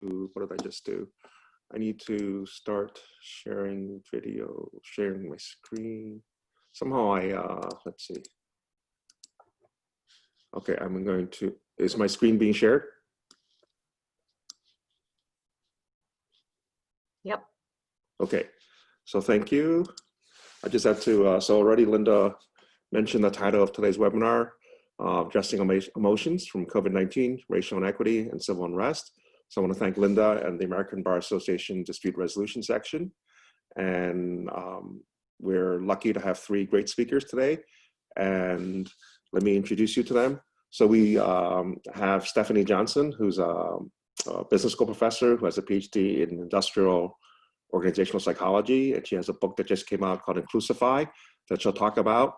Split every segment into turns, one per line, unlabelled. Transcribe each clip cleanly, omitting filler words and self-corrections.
what did I just do? I need to start sharing video, sharing my screen. Somehow let's see. Okay, I'm going to, is my screen being shared?
Yep.
Okay, so thank you. I just have to, so already Linda mentioned the title of today's webinar, Addressing Emotions from COVID-19, Racial Inequity and Civil Unrest. So I want to thank Linda and the American Bar Association Dispute Resolution Section. And we're lucky to have 3 great speakers today. And let me introduce you to them. So we have Stephanie Johnson, who's a business school professor who has a PhD in industrial organizational psychology. And she has a book that just came out called Inclusify that she'll talk about.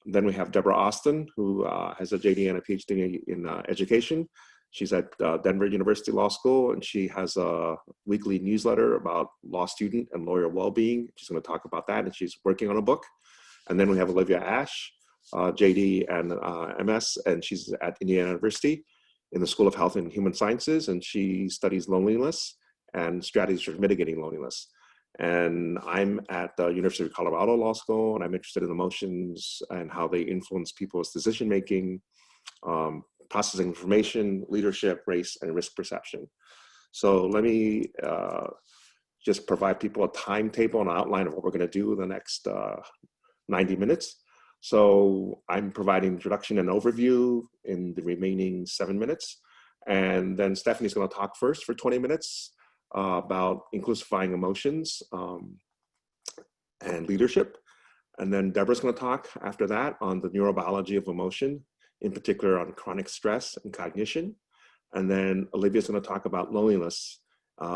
Then we have Deborah Austin, who has a JD and a PhD in education. She's at Denver University Law School, and she has a weekly newsletter about law student and lawyer well-being. She's going to talk about that, and she's working on a book. And then we have Olivia Ash, JD and MS, and she's at Indiana University in the School of Health and Human Sciences, and she studies loneliness and strategies for mitigating loneliness. And I'm at the University of Colorado Law School, and I'm interested in emotions and how they influence people's decision-making, processing information, leadership, race, and risk perception. So let me just provide people a timetable and an outline of what we're going to do in the next 90 minutes. So I'm providing introduction and overview in the remaining 7 minutes. And then Stephanie's going to talk first for 20 minutes about inclusifying emotions and leadership. And then Deborah's going to talk after that on the neurobiology of emotion, in particular on chronic stress and cognition. And then Olivia's going to talk about loneliness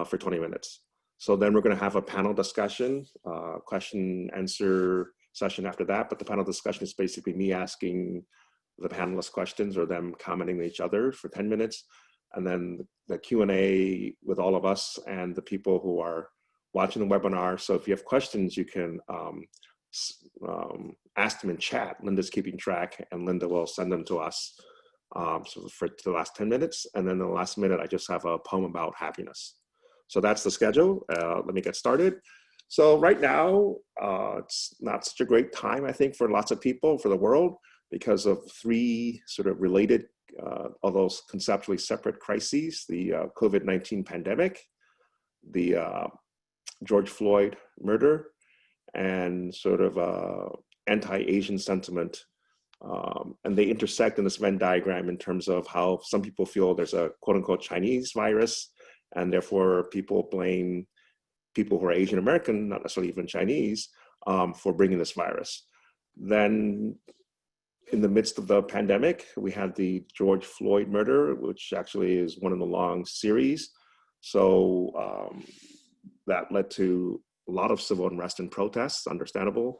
for 20 minutes. So then we're going to have a panel discussion, question answer session after that. But the panel discussion is basically me asking the panelists questions or them commenting on each other for 10 minutes. And then the Q&A with all of us and the people who are watching the webinar. So if you have questions, you can ask them in chat. Linda's keeping track, and Linda will send them to us so for the last 10 minutes. And then the last minute, I just have a poem about happiness. So that's the schedule. Let me get started. So right now, it's not such a great time, I think, for lots of people, for the world, because of 3 sort of related, although conceptually separate crises: the COVID-19 pandemic, the George Floyd murder, and sort of anti-Asian sentiment. And they intersect in this Venn diagram in terms of how some people feel there's a quote unquote Chinese virus, and therefore people blame people who are Asian American, not necessarily even Chinese, for bringing this virus. Then in the midst of the pandemic, we had the George Floyd murder, which actually is one in the long series. So that led to a lot of civil unrest and protests, understandable,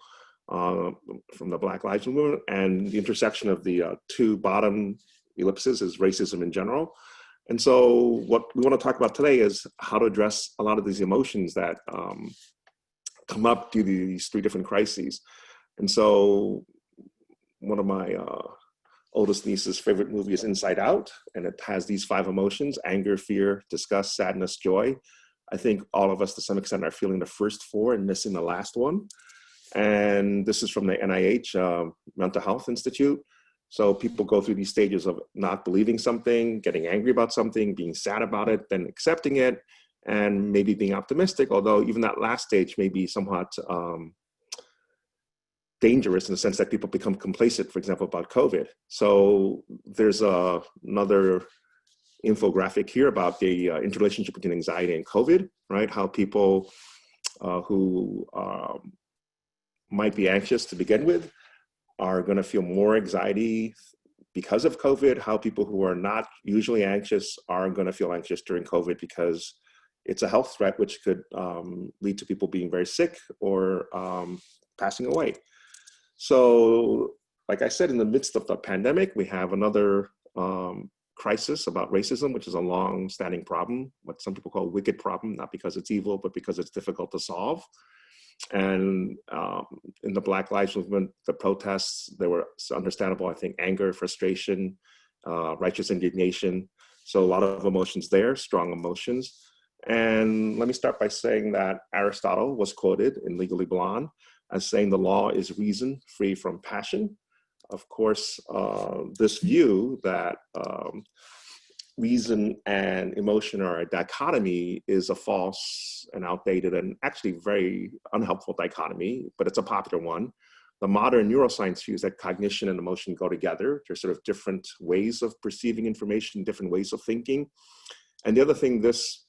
from the Black Lives Movement. And the intersection of the 2 bottom ellipses is racism in general. And so what we want to talk about today is how to address a lot of these emotions that come up due to these 3 different crises. And so one of my oldest niece's favorite movie is Inside Out, and it has these 5 emotions: anger, fear, disgust, sadness, joy. I think all of us to some extent are feeling the first 4 and missing the last one. And this is from the NIH Mental Health Institute. So people go through these stages of not believing something, getting angry about something, being sad about it, then accepting it, and maybe being optimistic, although even that last stage may be somewhat dangerous in the sense that people become complacent, for example, about COVID. So there's another infographic here about the interrelationship between anxiety and COVID, right? How people who might be anxious to begin with are going to feel more anxiety because of COVID, how people who are not usually anxious are going to feel anxious during COVID because it's a health threat, which could lead to people being very sick or passing away. So, like I said, in the midst of the pandemic, we have another crisis about racism, which is a long-standing problem, what some people call a wicked problem, not because it's evil, but because it's difficult to solve. And in the Black Lives Movement, the protests, there were understandable, I think, anger, frustration, righteous indignation. So a lot of emotions there, strong emotions. And let me start by saying that Aristotle was quoted in Legally Blonde as saying the law is reason free from passion. Of course, this view that reason and emotion are a dichotomy is a false and outdated and actually very unhelpful dichotomy, but it's a popular one. The modern neuroscience views that cognition and emotion go together. They're sort of different ways of perceiving information, different ways of thinking. And the other thing this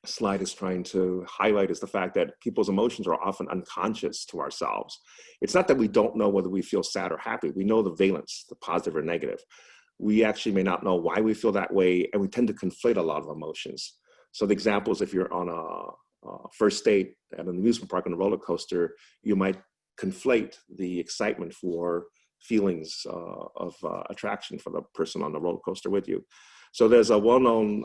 slide is trying to highlight is the fact that people's emotions are often unconscious to ourselves. It's not that we don't know whether we feel sad or happy. We know the valence, the positive or negative. We actually may not know why we feel that way, and we tend to conflate a lot of emotions. So the example is if you're on a first date at an amusement park on a roller coaster, you might conflate the excitement for feelings of attraction for the person on the roller coaster with you. So there's a well-known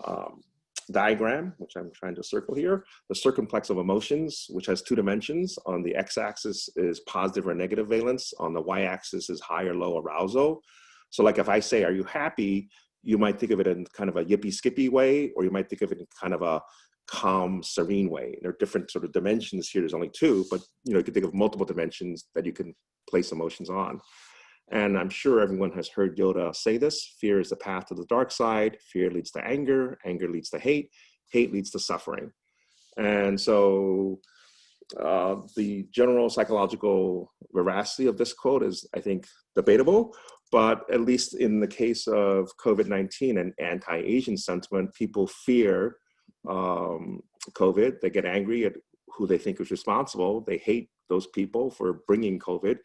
diagram, which I'm trying to circle here, the circumplex of emotions, which has two dimensions. On the x-axis is positive or negative valence. On the y-axis is high or low arousal. So like if I say, are you happy? You might think of it in kind of a yippee skippy way, or you might think of it in kind of a calm, serene way. There are different sort of dimensions here. There's only two, but you can think of multiple dimensions that you can place emotions on. And I'm sure everyone has heard Yoda say this: fear is the path to the dark side. Fear leads to anger. Anger leads to hate. Hate leads to suffering. And so the general psychological veracity of this quote is, I think, debatable. But at least in the case of COVID-19 and anti-Asian sentiment, people fear COVID. They get angry at who they think is responsible. They hate those people for bringing COVID.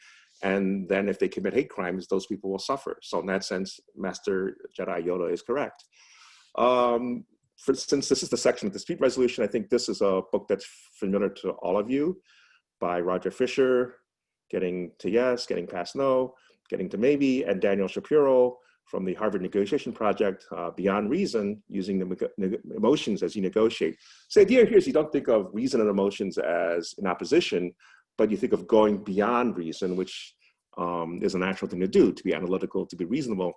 And then if they commit hate crimes, those people will suffer. So in that sense, Master Jedi Yoda is correct. Since this is the section of dispute resolution, I think this is a book that's familiar to all of you, by Roger Fisher, Getting to Yes, Getting Past No, Getting to Maybe, and Daniel Shapiro from the Harvard Negotiation Project, Beyond Reason, Using the Emotions as You Negotiate. So the idea here is you don't think of reason and emotions as in opposition, but you think of going beyond reason, which is a natural thing to do, to be analytical, to be reasonable.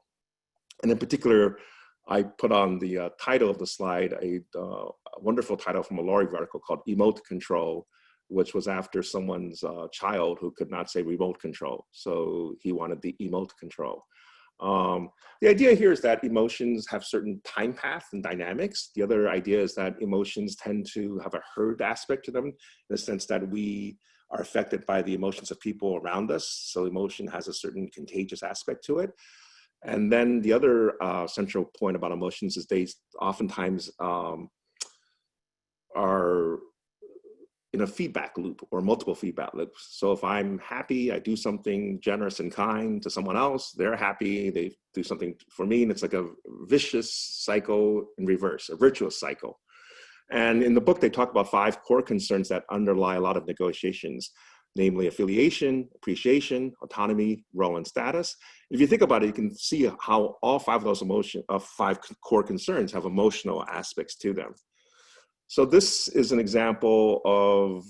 And in particular, I put on the title of the slide, a wonderful title from a law review article called Emote Control, which was after someone's child who could not say remote control. So he wanted the emote control. The idea here is that emotions have certain time path and dynamics. The other idea is that emotions tend to have a herd aspect to them, in the sense that we are affected by the emotions of people around us. So emotion has a certain contagious aspect to it. And then the other central point about emotions is they oftentimes are in a feedback loop or multiple feedback loops. So if I'm happy, I do something generous and kind to someone else, they're happy, they do something for me, and it's like a vicious cycle in reverse, a virtuous cycle. And in the book, they talk about 5 core concerns that underlie a lot of negotiations, namely affiliation, appreciation, autonomy, role, and status. If you think about it, you can see how all 5 of those 5 core concerns have emotional aspects to them. So this is an example of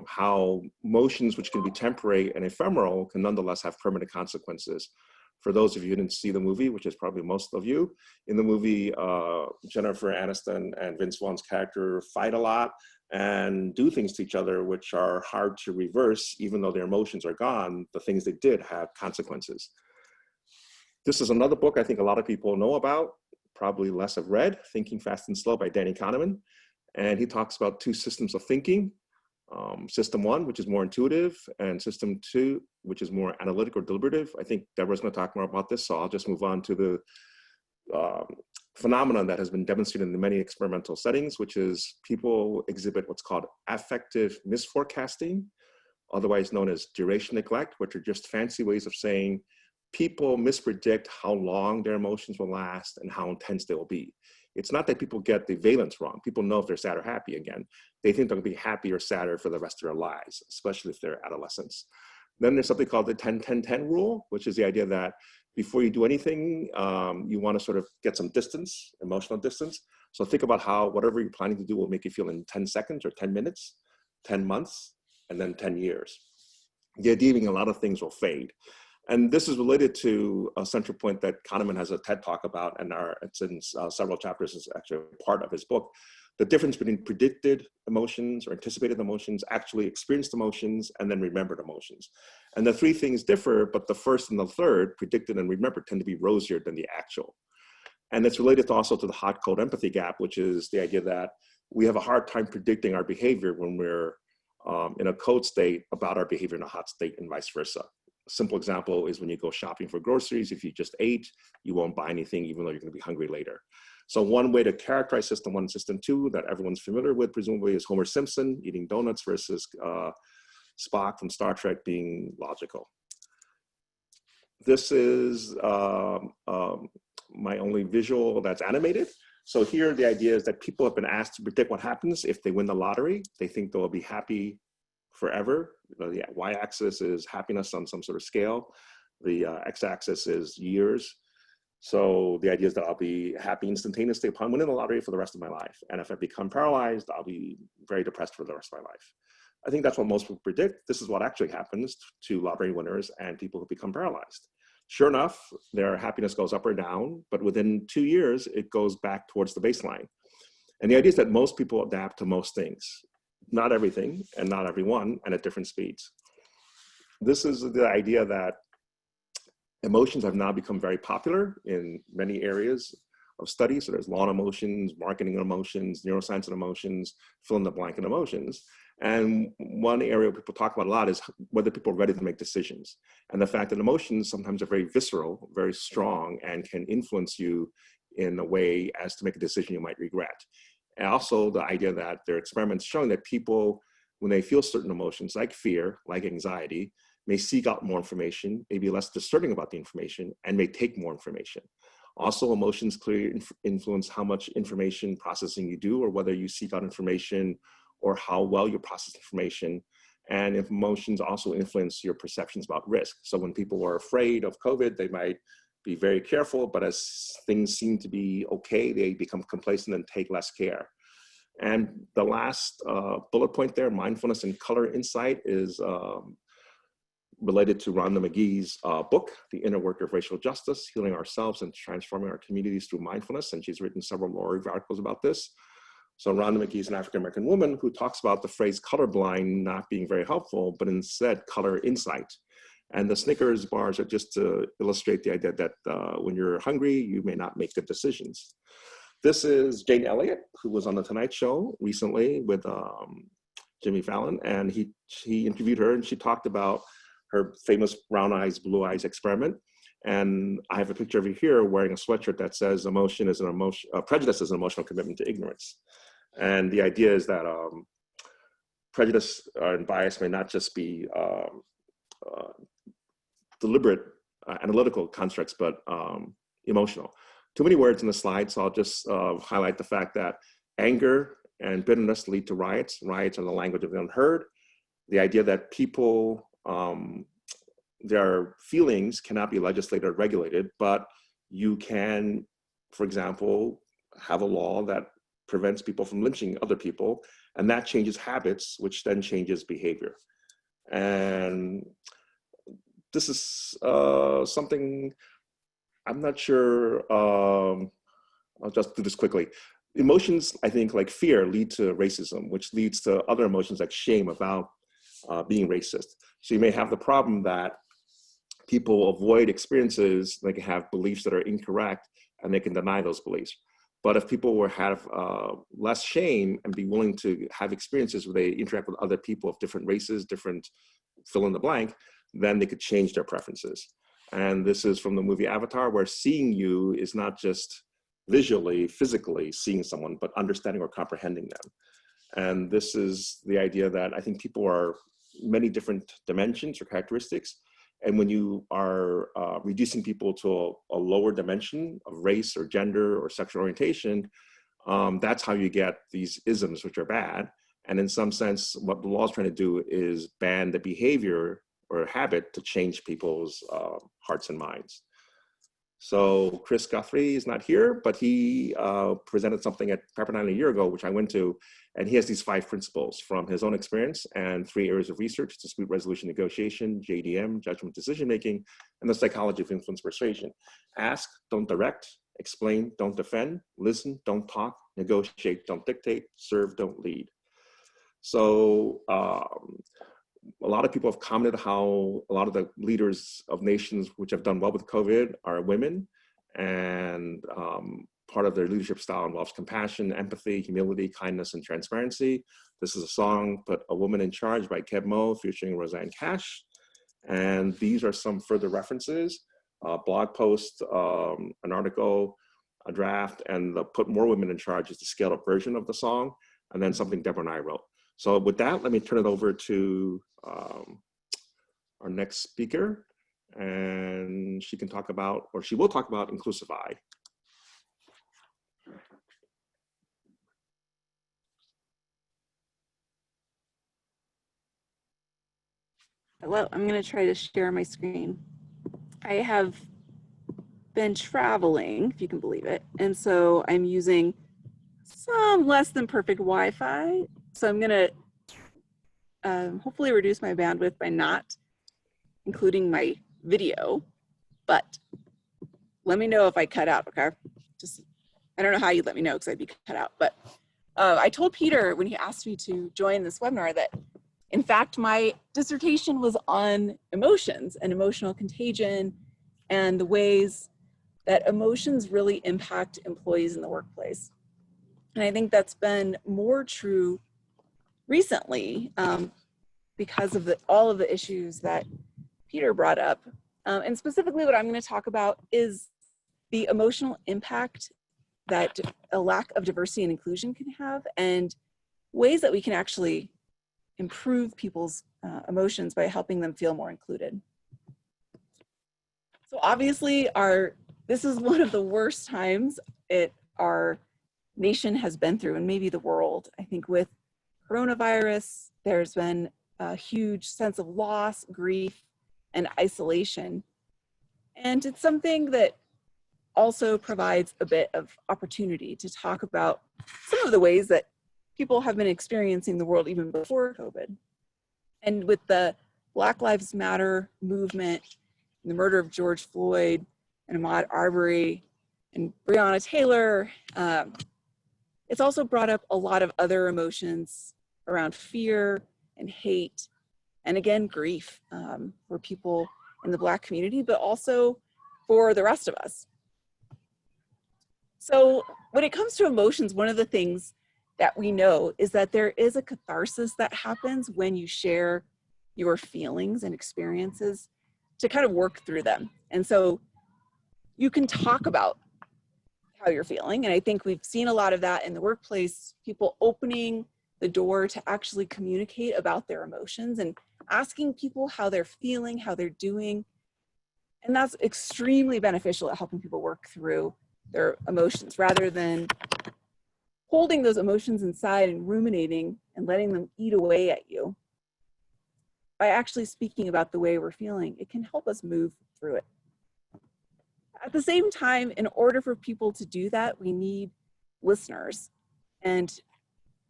how motions, which can be temporary and ephemeral, can nonetheless have permanent consequences. For those of you who didn't see the movie, which is probably most of you, in the movie, Jennifer Aniston and Vince Vaughn's character fight a lot and do things to each other which are hard to reverse. Even though their emotions are gone, the things they did have consequences. This is another book I think a lot of people know about, probably less have read, Thinking Fast and Slow by Danny Kahneman. And he talks about 2 systems of thinking. System 1, which is more intuitive, and system 2, which is more analytic or deliberative. I think Deborah's going to talk more about this, so I'll just move on to the phenomenon that has been demonstrated in many experimental settings, which is people exhibit what's called affective misforecasting, otherwise known as duration neglect, which are just fancy ways of saying people mispredict how long their emotions will last and how intense they will be. It's not that people get the valence wrong. People know if they're sad or happy again. They think they'll be happy or sadder for the rest of their lives, especially if they're adolescents. Then there's something called the 10-10-10 rule, which is the idea that before you do anything, you want to sort of get some distance, emotional distance. So think about how whatever you're planning to do will make you feel in 10 seconds or 10 minutes, 10 months, and then 10 years. The idea being a lot of things will fade. And this is related to a central point that Kahneman has a TED talk about, and it's in several chapters, is actually part of his book. the difference between predicted emotions or anticipated emotions, actually experienced emotions, and then remembered emotions. And the three things differ, but the first and the third, predicted and remembered, tend to be rosier than the actual. And it's related also to the hot cold empathy gap, which is the idea that we have a hard time predicting our behavior when we're in a cold state about our behavior in a hot state and vice versa. A simple example is when you go shopping for groceries, if you just ate, you won't buy anything even though you're going to be hungry later. So one way to characterize system 1 and system 2 that everyone's familiar with presumably is Homer Simpson eating donuts versus Spock from Star Trek being logical. This is my only visual that's animated. So here the idea is that people have been asked to predict what happens if they win the lottery. They think they'll be happy forever. The y-axis is happiness on some sort of scale. The x-axis is years. So the idea is that I'll be happy instantaneously upon winning the lottery for the rest of my life. And if I become paralyzed, I'll be very depressed for the rest of my life. I think that's what most people predict. This is what actually happens to lottery winners and people who become paralyzed. Sure enough, their happiness goes up or down, but within 2 years, it goes back towards the baseline. And the idea is that most people adapt to most things, not everything and not everyone, and at different speeds. This is the idea that emotions have now become very popular in many areas of study. So there's law and emotions, marketing and emotions, neuroscience and emotions, fill in the blank and emotions. And one area people talk about a lot is whether people are ready to make decisions. And the fact that emotions sometimes are very visceral, very strong, and can influence you in a way as to make a decision you might regret. And also the idea that there are experiments showing that people, when they feel certain emotions like fear, like anxiety, may seek out more information, may be less discerning about the information, and may take more information. Also, emotions clearly influence how much information processing you do, or whether you seek out information, or how well you process information. And emotions also influence your perceptions about risk. So when people are afraid of COVID, they might be very careful, but as things seem to be okay, they become complacent and take less care. And the last bullet point there, mindfulness and color insight, is related to Rhonda McGee's book, The Inner Work of Racial Justice, Healing Ourselves and Transforming Our Communities Through Mindfulness. And she's written several law review articles about this. So Rhonda McGee is an African-American woman who talks about the phrase colorblind not being very helpful, but instead color insight. And the Snickers bars are just to illustrate the idea that when you're hungry, you may not make good decisions. This is Jane Elliott, who was on The Tonight Show recently with Jimmy Fallon, and he interviewed her, and she talked about her famous brown eyes, blue eyes experiment. And I have a picture of her here wearing a sweatshirt that says prejudice is an emotional commitment to ignorance. And the idea is that prejudice and bias may not just be deliberate analytical constructs, but emotional. Too many words in the slide, so I'll just highlight the fact that anger and bitterness lead to riots. Riots are the language of the unheard. The idea that people, their feelings cannot be legislated or regulated, but you can, for example, have a law that prevents people from lynching other people, and that changes habits, which then changes behavior. And this is something I'm not sure, I'll just do this quickly. Emotions, I think, like fear, lead to racism, which leads to other emotions like shame about being racist. So you may have the problem that people avoid experiences, they can have beliefs that are incorrect, and they can deny those beliefs. But if people will have less shame and be willing to have experiences where they interact with other people of different races, different fill in the blank, then they could change their preferences. And this is from the movie Avatar, where seeing you is not just visually, physically seeing someone, but understanding or comprehending them. And this is the idea that I think people are many different dimensions or characteristics. And when you are reducing people to a lower dimension of race or gender or sexual orientation, that's how you get these isms, which are bad. And in some sense, what the law is trying to do is ban the behavior or habit to change people's hearts and minds. So Chris Guthrie is not here, but he presented something at Pepperdine a year ago, which I went to, and he has these 5 principles from his own experience and 3 areas of research: dispute resolution negotiation, JDM, judgment decision-making, and the psychology of influence persuasion. Ask, don't direct; explain, don't defend; listen, don't talk; negotiate, don't dictate, serve, don't lead. So a lot of people have commented how a lot of the leaders of nations which have done well with COVID are women, and part of their leadership style involves compassion, empathy, humility, kindness, and transparency. This is a song, Put a Woman in Charge by Keb Mo featuring Roseanne Cash. And these are some further references, blog post, an article, a draft, and the Put More Women in Charge is the scaled up version of the song, and then something Deborah and I wrote. So with that, let me turn it over to our next speaker, and she can talk about, or she will talk about, Inclusivity.
Hello, I'm going to try to share my screen. I have been traveling, if you can believe it, and so I'm using some less than perfect Wi-Fi. So I'm going to hopefully reduce my bandwidth by not including my video, but let me know if I cut out, okay? Just, I don't know how you'd let me know because I'd be cut out, but I told Peter when he asked me to join this webinar that in fact, my dissertation was on emotions and emotional contagion and the ways that emotions really impact employees in the workplace. And I think that's been more true recently because of all of the issues that Peter brought up. And specifically what I'm going to talk about is the emotional impact that a lack of diversity and inclusion can have, and ways that we can actually improve people's emotions by helping them feel more included. So obviously this is one of the worst times our nation has been through, and maybe the world. I think with coronavirus, there's been a huge sense of loss, grief, and isolation. And it's something that also provides a bit of opportunity to talk about some of the ways that people have been experiencing the world even before COVID. And with the Black Lives Matter movement, the murder of George Floyd and Ahmaud Arbery and Breonna Taylor, it's also brought up a lot of other emotions around fear and hate, and again, grief for people in the Black community, but also for the rest of us. So when it comes to emotions, one of the things that we know is that there is a catharsis that happens when you share your feelings and experiences to kind of work through them. And so you can talk about how you're feeling. And I think we've seen a lot of that in the workplace, people opening the door to actually communicate about their emotions and asking people how they're feeling, how they're doing. And that's extremely beneficial at helping people work through their emotions rather than holding those emotions inside and ruminating and letting them eat away at you. By actually speaking about the way we're feeling, it can help us move through it. At the same time, in order for people to do that, we need listeners. And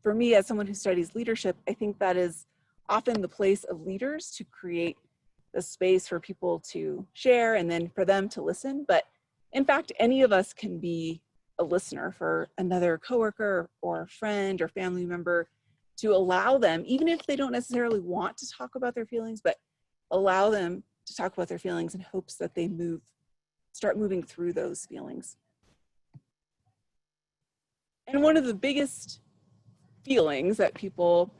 for me, as someone who studies leadership, I think that is often the place of leaders to create the space for people to share and then for them to listen. But in fact, any of us can be a listener for another coworker or friend or family member, to allow them, even if they don't necessarily want to talk about their feelings, but allow them to talk about their feelings in hopes that they start moving through those feelings. And one of the biggest feelings that people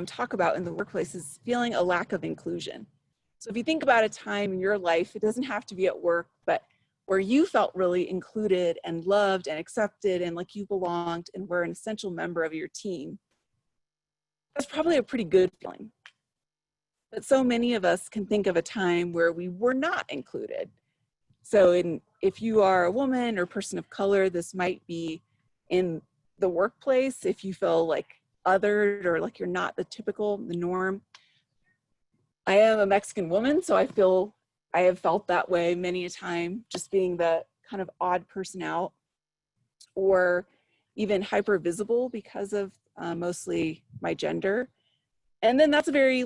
talk about in the workplace is feeling a lack of inclusion. So if you think about a time in your life, it doesn't have to be at work, but where you felt really included and loved and accepted and like you belonged and were an essential member of your team, that's probably a pretty good feeling. But so many of us can think of a time where we were not included. So if you are a woman or person of color, this might be in the workplace, if you feel like othered or like you're not the norm. I am a Mexican woman, so I have felt that way many a time, just being the kind of odd person out, or even hyper visible because of mostly my gender. And then that's a very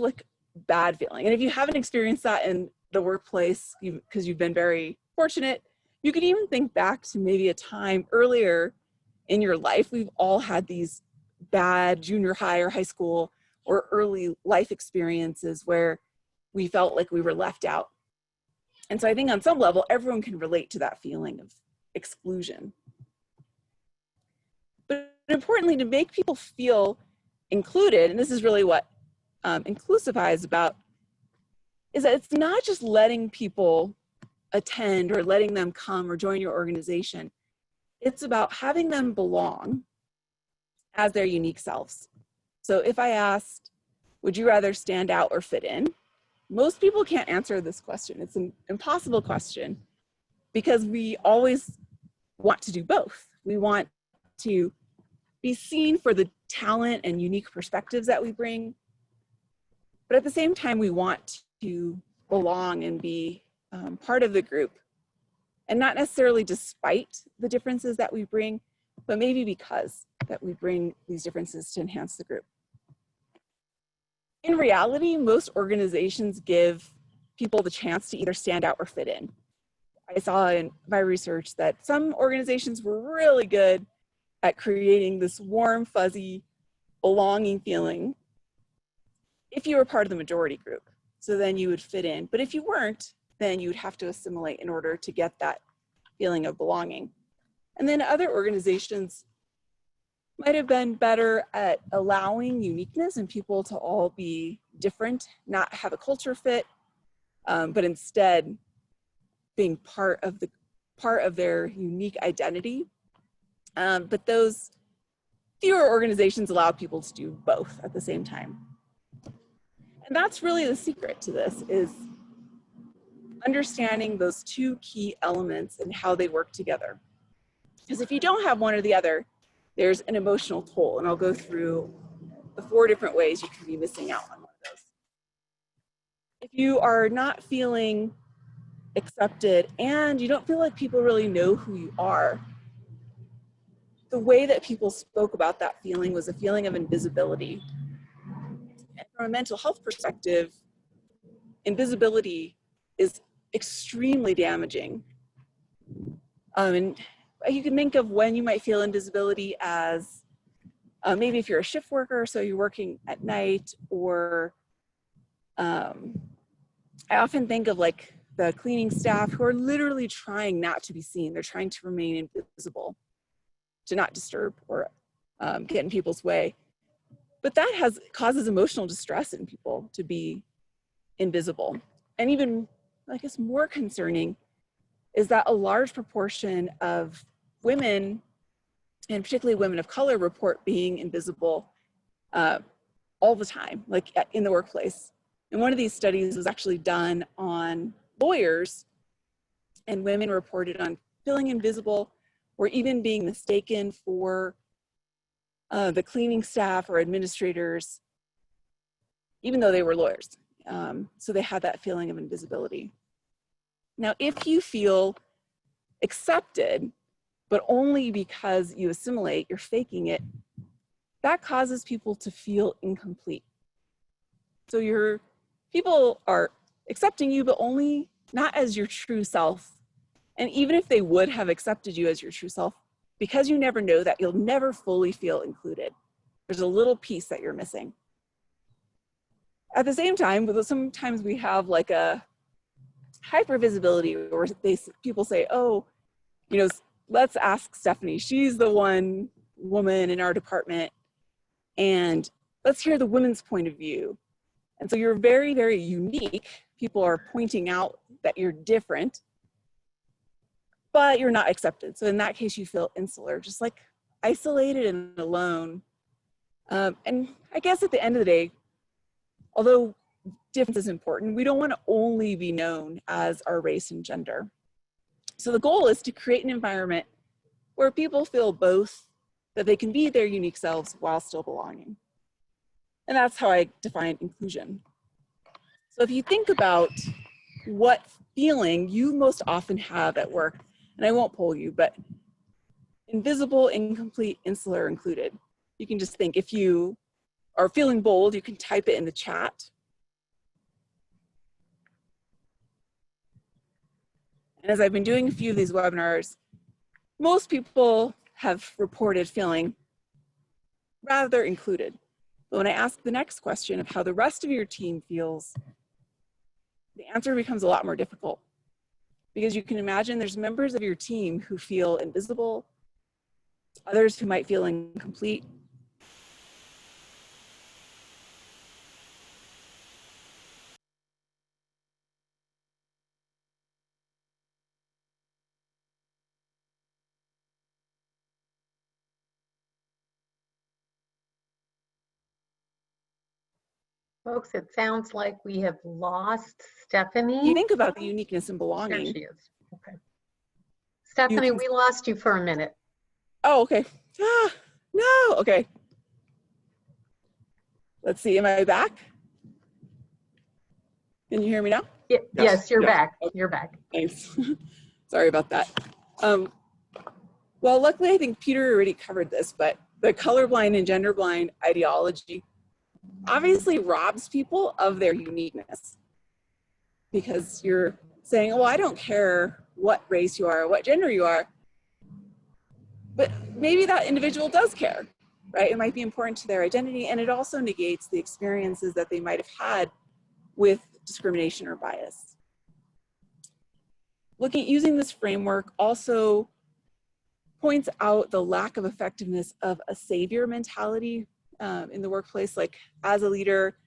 bad feeling. And if you haven't experienced that in the workplace, because you've been very fortunate, you can even think back to maybe a time earlier in your life, we've all had these bad junior high or high school or early life experiences where we felt like we were left out. And so I think on some level, everyone can relate to that feeling of exclusion. But importantly, to make people feel included, and this is really what Inclusivity is about, is that it's not just letting people attend or letting them come or join your organization. It's about having them belong as their unique selves. So if I asked, would you rather stand out or fit in? Most people can't answer this question. It's an impossible question because we always want to do both. We want to be seen for the talent and unique perspectives that we bring, but at the same time, we want to belong and be part of the group, and not necessarily despite the differences that we bring, but maybe because that we bring these differences to enhance the group. In reality, most organizations give people the chance to either stand out or fit in. I saw in my research that some organizations were really good at creating this warm, fuzzy, belonging feeling if you were part of the majority group. So then you would fit in. But if you weren't, then you would have to assimilate in order to get that feeling of belonging. And then other organizations might have been better at allowing uniqueness and people to all be different, not have a culture fit, but instead being part of their unique identity. But those fewer organizations allow people to do both at the same time. And that's really the secret to this, is understanding those two key elements and how they work together. Because if you don't have one or the other, there's an emotional toll, and I'll go through the 4 different ways you can be missing out on one of those. If you are not feeling accepted and you don't feel like people really know who you are, the way that people spoke about that feeling was a feeling of invisibility. And from a mental health perspective, invisibility is extremely damaging. And you can think of when you might feel invisibility as maybe if you're a shift worker, so you're working at night, or I often think of like the cleaning staff who are literally trying not to be seen. They're trying to remain invisible, to not disturb or get in people's way. But that causes emotional distress in people to be invisible. And even, I guess, more concerning is that a large proportion of women, and particularly women of color, report being invisible all the time, like in the workplace. And one of these studies was actually done on lawyers, and women reported on feeling invisible or even being mistaken for the cleaning staff or administrators, even though they were lawyers. So they had that feeling of invisibility. Now, if you feel accepted, but only because you assimilate, you're faking it, that causes people to feel incomplete. So people are accepting you, but only not as your true self. And even if they would have accepted you as your true self, because you never know that, you'll never fully feel included. There's a little piece that you're missing. At the same time, sometimes we have like a hypervisibility, or people say, oh, let's ask Stephanie. She's the one woman in our department, and let's hear the women's point of view. And so you're very, very unique. People are pointing out that you're different, but you're not accepted. So in that case, you feel insular, just like isolated and alone. And I guess at the end of the day, although difference is important, we don't want to only be known as our race and gender. So the goal is to create an environment where people feel both, that they can be their unique selves while still belonging. And that's how I define inclusion. So if you think about what feeling you most often have at work, and I won't poll you, but invisible, incomplete, insular, included. You can just think, if you are feeling bold, you can type it in the chat. And as I've been doing a few of these webinars, most people have reported feeling rather included. But when I ask the next question of how the rest of your team feels, the answer becomes a lot more difficult, because you can imagine there's members of your team who feel invisible, others who might feel incomplete.
Folks, it sounds like we have lost Stephanie.
You think about the uniqueness and
There
belonging.
she is. Okay. Stephanie,
can-
we lost you for a minute.
Oh, okay. Ah, no, okay. Let's see, am I back? Can you hear me now?
Yes, you're
Yeah.
back. You're back.
Thanks. Sorry about that. Well, luckily, I think Peter already covered this, but the colorblind and genderblind ideology obviously robs people of their uniqueness, because you're saying, well, I don't care what race you are or what gender you are, but maybe that individual does care, right? It might be important to their identity, and it also negates the experiences that they might have had with discrimination or bias. Using this framework also points out the lack of effectiveness of a savior mentality in the workplace. Like, as a leader,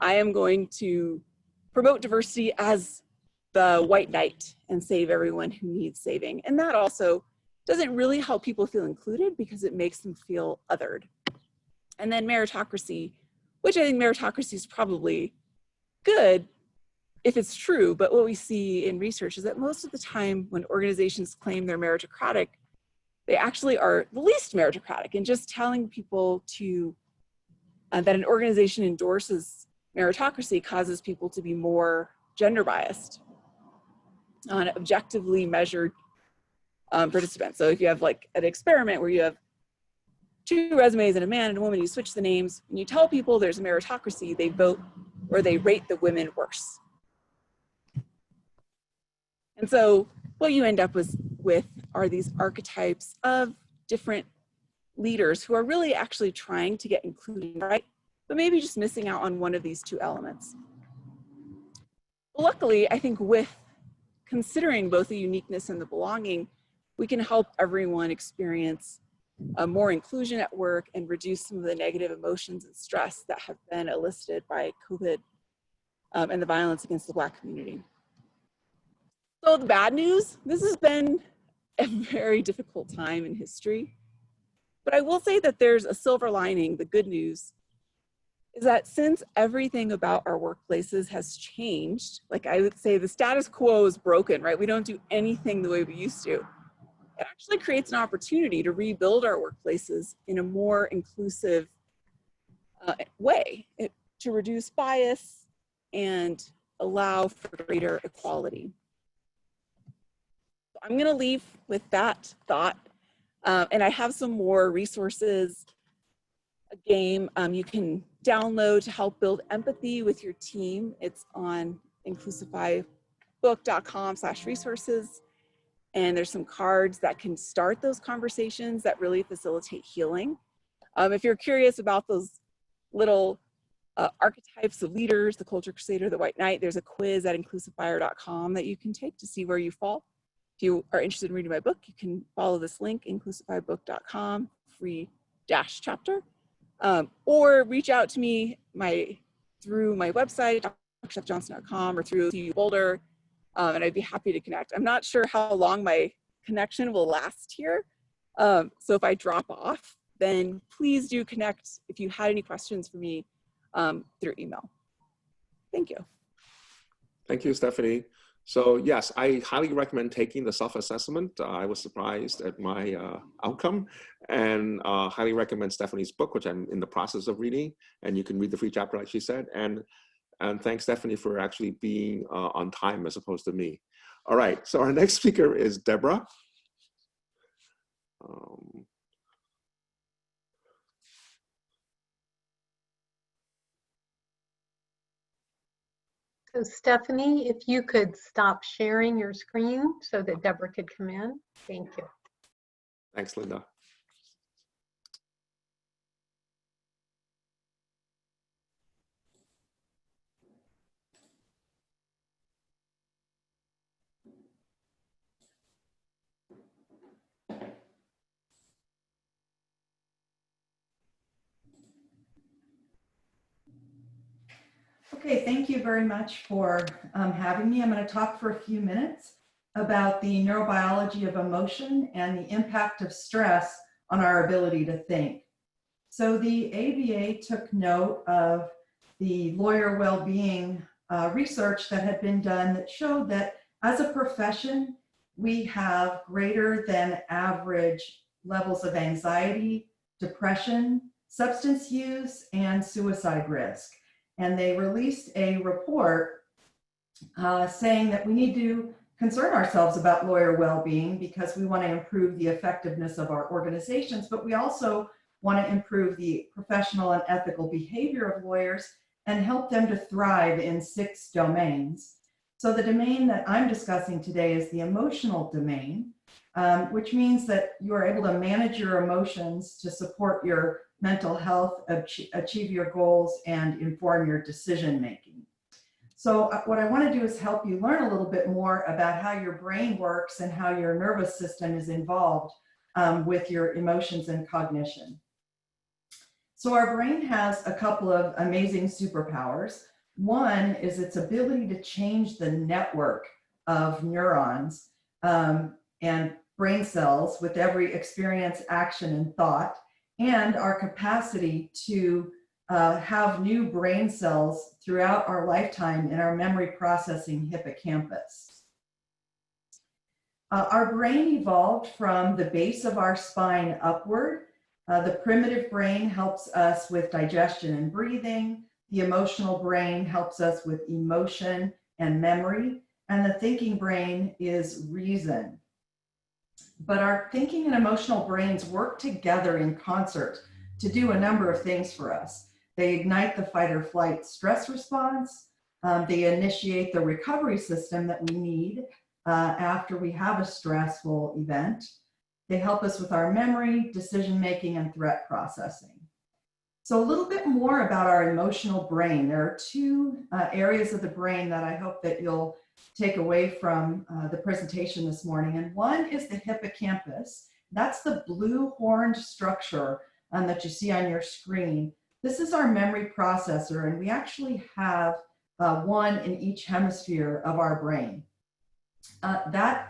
I am going to promote diversity as the white knight and save everyone who needs saving. And that also doesn't really help people feel included, because it makes them feel othered. And then meritocracy, which I think meritocracy is probably good if it's true, but what we see in research is that most of the time when organizations claim they're meritocratic, they actually are the least meritocratic. And just telling people to that an organization endorses meritocracy causes people to be more gender biased on objectively measured participants. So if you have like an experiment where you have 2 resumes and a man and a woman, you switch the names, and you tell people there's a meritocracy, they vote or they rate the women worse. And so what you end up with are these archetypes of different leaders who are really actually trying to get included, right? But maybe just missing out on one of these 2 elements. Luckily, I think with considering both the uniqueness and the belonging, we can help everyone experience more inclusion at work and reduce some of the negative emotions and stress that have been elicited by COVID and the violence against the Black community. So the bad news, this has been a very difficult time in history, but I will say that there's a silver lining. The good news is that since everything about our workplaces has changed, like I would say the status quo is broken, right? We don't do anything the way we used to. It actually creates an opportunity to rebuild our workplaces in a more inclusive way, to reduce bias and allow for greater equality. So I'm going to leave with that thought, and I have some more resources, a game you can download to help build empathy with your team. It's on Inclusivity.com/resources. And there's some cards that can start those conversations that really facilitate healing. If you're curious about those little archetypes of leaders, the culture crusader, the white knight, there's a quiz at inclusifire.com that you can take to see where you fall. If you are interested in reading my book, you can follow this link, inclusifybook.com, free-chapter, or reach out to me through my website, drchefjohnson.com, or through Boulder. And I'd be happy to connect. I'm not sure how long my connection will last here. So if I drop off, then please do connect if you had any questions for me through email. Thank you.
Thank you, Stephanie. So yes, I highly recommend taking the self-assessment. I was surprised at my outcome, and highly recommend Stephanie's book, which I'm in the process of reading, and you can read the free chapter like she said. And thanks, Stephanie, for actually being on time as opposed to me. All right, so our next speaker is Deborah.
So Stephanie, if you could stop sharing your screen so that Deborah could come in. Thank you.
Thanks, Linda.
Okay, thank you very much for having me. I'm going to talk for a few minutes about the neurobiology of emotion and the impact of stress on our ability to think. So the ABA took note of the lawyer well-being research that had been done that showed that as a profession, we have greater than average levels of anxiety, depression, substance use, and suicide risk. And they released a report saying that we need to concern ourselves about lawyer well-being because we want to improve the effectiveness of our organizations, but we also want to improve the professional and ethical behavior of lawyers and help them to thrive in 6 domains. So the domain that I'm discussing today is the emotional domain, which means that you are able to manage your emotions to support your mental health, achieve your goals, and inform your decision making. So what I want to do is help you learn a little bit more about how your brain works and how your nervous system is involved with your emotions and cognition. So our brain has a couple of amazing superpowers. One is its ability to change the network of neurons and brain cells with every experience, action, and thought, and our capacity to have new brain cells throughout our lifetime in our memory processing hippocampus. Our brain evolved from the base of our spine upward. The primitive brain helps us with digestion and breathing. The emotional brain helps us with emotion and memory. And the thinking brain is reason. But our thinking and emotional brains work together in concert to do a number of things for us. They ignite the fight or flight stress response. They initiate the recovery system that we need after we have a stressful event. They help us with our memory, decision-making, and threat processing. So a little bit more about our emotional brain. There are 2 areas of the brain that I hope that you'll take away from the presentation this morning. And one is the hippocampus. That's the blue horned structure that you see on your screen. This is our memory processor, and we actually have one in each hemisphere of our brain. That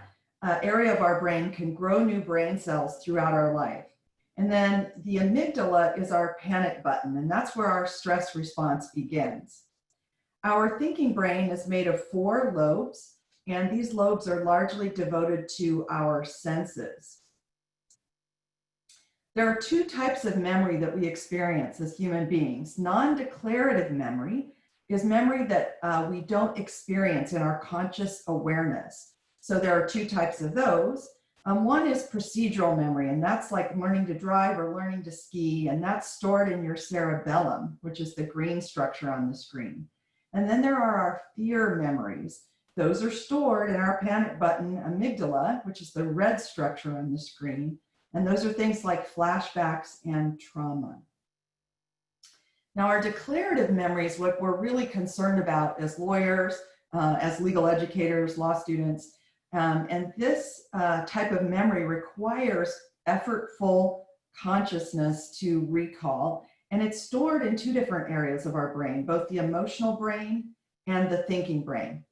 area of our brain can grow new brain cells throughout our life. And then the amygdala is our panic button, and that's where our stress response begins. Our thinking brain is made of 4 lobes, and these lobes are largely devoted to our senses. There are 2 types of memory that we experience as human beings. Non-declarative memory is memory that we don't experience in our conscious awareness. So there are 2 types of those. One is procedural memory, and that's like learning to drive or learning to ski, and that's stored in your cerebellum, which is the green structure on the screen. And then there are our fear memories. Those are stored in our panic button amygdala, which is the red structure on the screen. And those are things like flashbacks and trauma. Now, our declarative memory is what we're really concerned about as lawyers, as legal educators, law students. And this type of memory requires effortful consciousness to recall. And it's stored in 2 different areas of our brain, both the emotional brain and the thinking brain.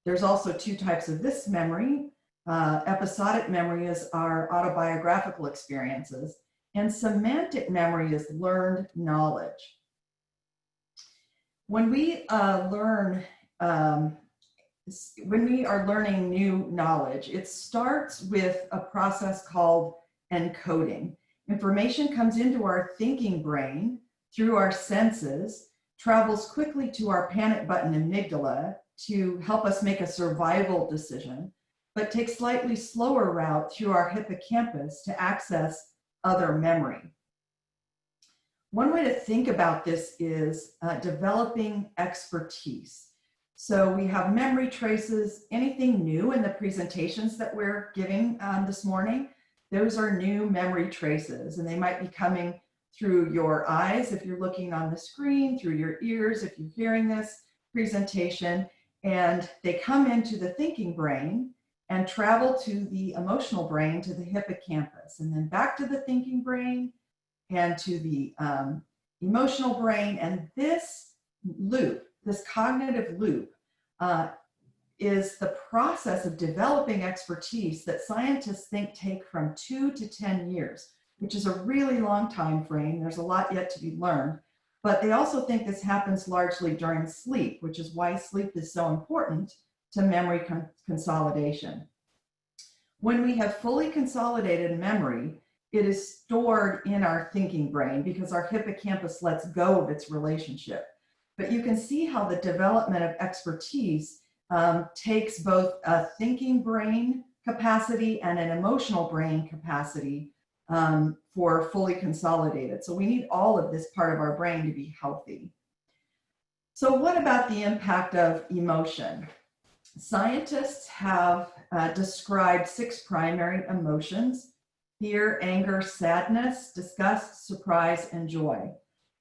There's also 2 types of this memory. Episodic memory is our autobiographical experiences, and semantic memory is learned knowledge. When we are learning new knowledge, it starts with a process called encoding. Information comes into our thinking brain through our senses, travels quickly to our panic button amygdala to help us make a survival decision, but takes slightly slower route through our hippocampus to access other memory. One way to think about this is developing expertise. So we have memory traces, anything new in the presentations that we're giving this morning, those are new memory traces, and they might be coming through your eyes if you're looking on the screen, through your ears if you're hearing this presentation, and they come into the thinking brain and travel to the emotional brain, to the hippocampus, and then back to the thinking brain and to the emotional brain. And this loop this cognitive loop is the process of developing expertise that scientists think take from 2 to 10 years, which is a really long time frame. There's a lot yet to be learned, but they also think this happens largely during sleep, which is why sleep is so important to memory consolidation. When we have fully consolidated memory, it is stored in our thinking brain because our hippocampus lets go of its relationship. But you can see how the development of expertise takes both a thinking brain capacity and an emotional brain capacity for fully consolidated. So we need all of this part of our brain to be healthy. So what about the impact of emotion? Scientists have described 6 primary emotions: fear, anger, sadness, disgust, surprise, and joy.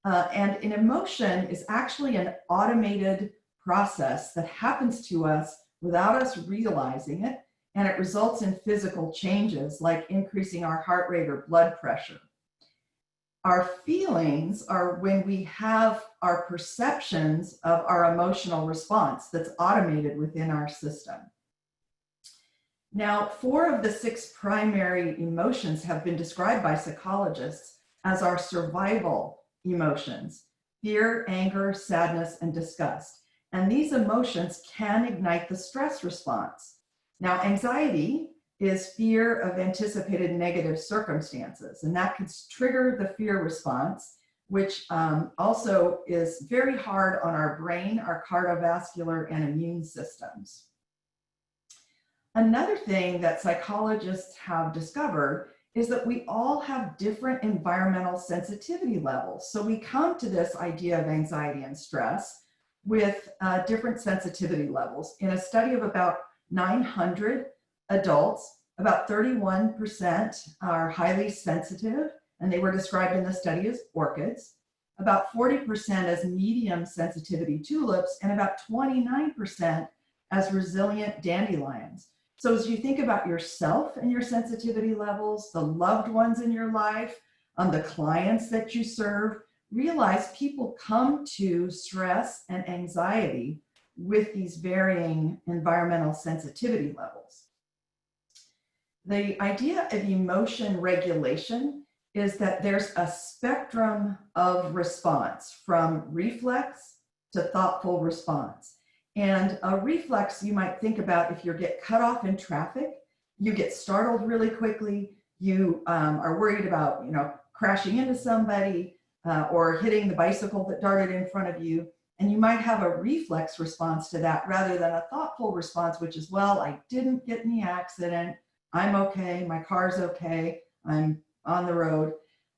And an emotion is actually an automated process that happens to us without us realizing it, and it results in physical changes like increasing our heart rate or blood pressure. Our feelings are when we have our perceptions of our emotional response that's automated within our system. Now, 4 of the 6 primary emotions have been described by psychologists as our survival emotions: fear, anger, sadness, and disgust. And these emotions can ignite the stress response. Now, anxiety is fear of anticipated negative circumstances, and that can trigger the fear response, which also is very hard on our brain, our cardiovascular and immune systems. Another thing that psychologists have discovered is that we all have different environmental sensitivity levels. So we come to this idea of anxiety and stress with different sensitivity levels. In a study of about 900 adults, about 31% are highly sensitive, and they were described in the study as orchids, about 40% as medium sensitivity tulips, and about 29% as resilient dandelions. So as you think about yourself and your sensitivity levels, the loved ones in your life, the clients that you serve, realize people come to stress and anxiety with these varying environmental sensitivity levels. The idea of emotion regulation is that there's a spectrum of response from reflex to thoughtful response. And a reflex, you might think about if you get cut off in traffic, you get startled really quickly, you are worried about crashing into somebody or hitting the bicycle that darted in front of you. And you might have a reflex response to that rather than a thoughtful response, which is, well, I didn't get in the accident, I'm okay, my car's okay, I'm on the road.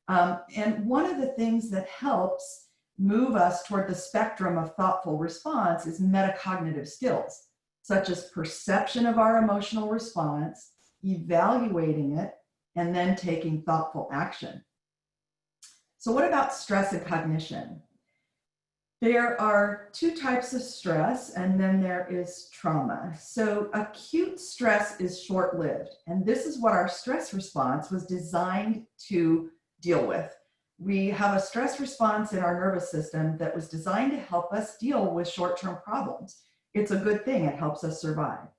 And one of the things that helps move us toward the spectrum of thoughtful response is metacognitive skills, such as perception of our emotional response, evaluating it, and then taking thoughtful action. So what about stress and cognition? There are 2 types of stress, and then there is trauma. So acute stress is short-lived, and this is what our stress response was designed to deal with. We have a stress response in our nervous system that was designed to help us deal with short-term problems. It's a good thing, it helps us survive.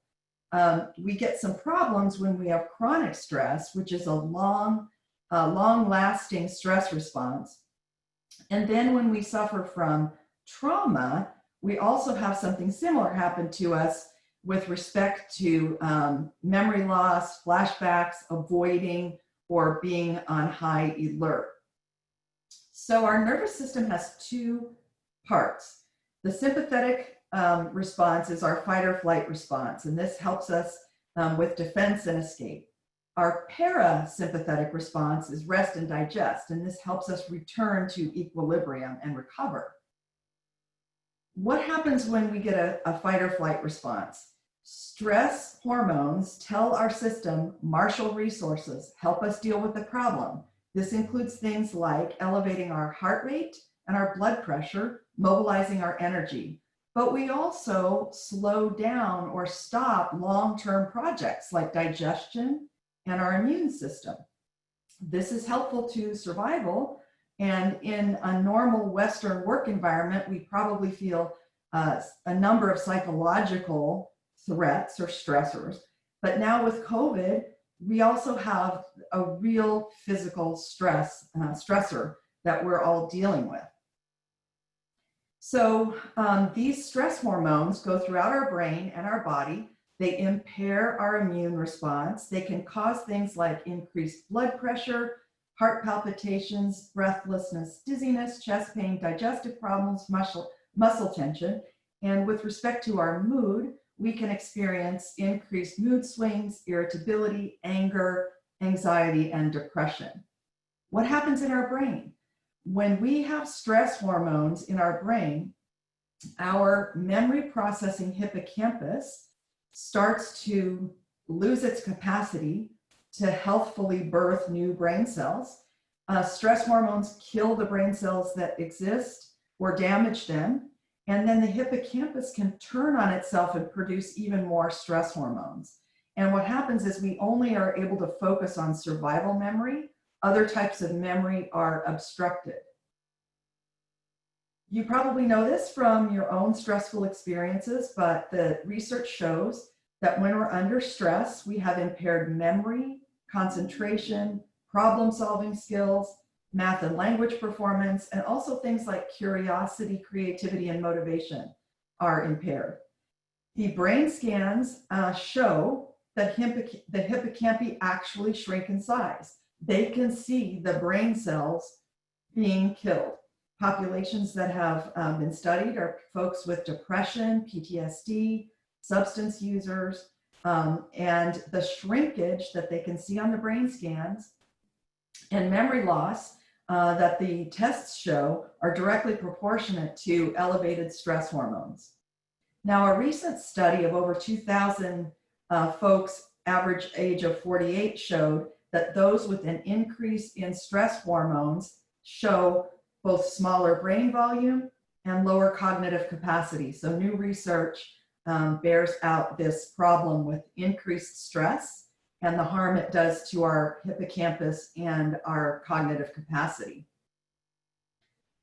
We get some problems when we have chronic stress, which is a long-lasting stress response. And then when we suffer from trauma, we also have something similar happen to us with respect to memory loss, flashbacks, avoiding, or being on high alert. So our nervous system has 2 parts. The sympathetic response is our fight or flight response, and this helps us with defense and escape. Our parasympathetic response is rest and digest, and this helps us return to equilibrium and recover. What happens when we get a fight or flight response? Stress hormones tell our system, marshal resources, help us deal with the problem. This includes things like elevating our heart rate and our blood pressure, mobilizing our energy. But we also slow down or stop long-term projects like digestion and our immune system. This is helpful to survival, and in a normal Western work environment, we probably feel a number of psychological threats or stressors. But now with COVID, we also have a real physical stressor that we're all dealing with. So these stress hormones go throughout our brain and our body. They impair our immune response. They can cause things like increased blood pressure, heart palpitations, breathlessness, dizziness, chest pain, digestive problems, muscle tension. And with respect to our mood, we can experience increased mood swings, irritability, anger, anxiety, and depression. What happens in our brain? When we have stress hormones in our brain, our memory processing hippocampus starts to lose its capacity to healthfully birth new brain cells. Stress hormones kill the brain cells that exist or damage them. And then the hippocampus can turn on itself and produce even more stress hormones. And what happens is we only are able to focus on survival memory. Other types of memory are obstructed. You probably know this from your own stressful experiences, but the research shows that when we're under stress, we have impaired memory, concentration, problem-solving skills, math and language performance, and also things like curiosity, creativity, and motivation are impaired. The brain scans show that the hippocampi actually shrink in size. They can see the brain cells being killed. Populations that have been studied are folks with depression, PTSD, substance users, and the shrinkage that they can see on the brain scans and memory loss that the tests show are directly proportionate to elevated stress hormones. Now, a recent study of over 2,000 folks, average age of 48, showed that those with an increase in stress hormones show both smaller brain volume and lower cognitive capacity. So new research bears out this problem with increased stress and the harm it does to our hippocampus and our cognitive capacity.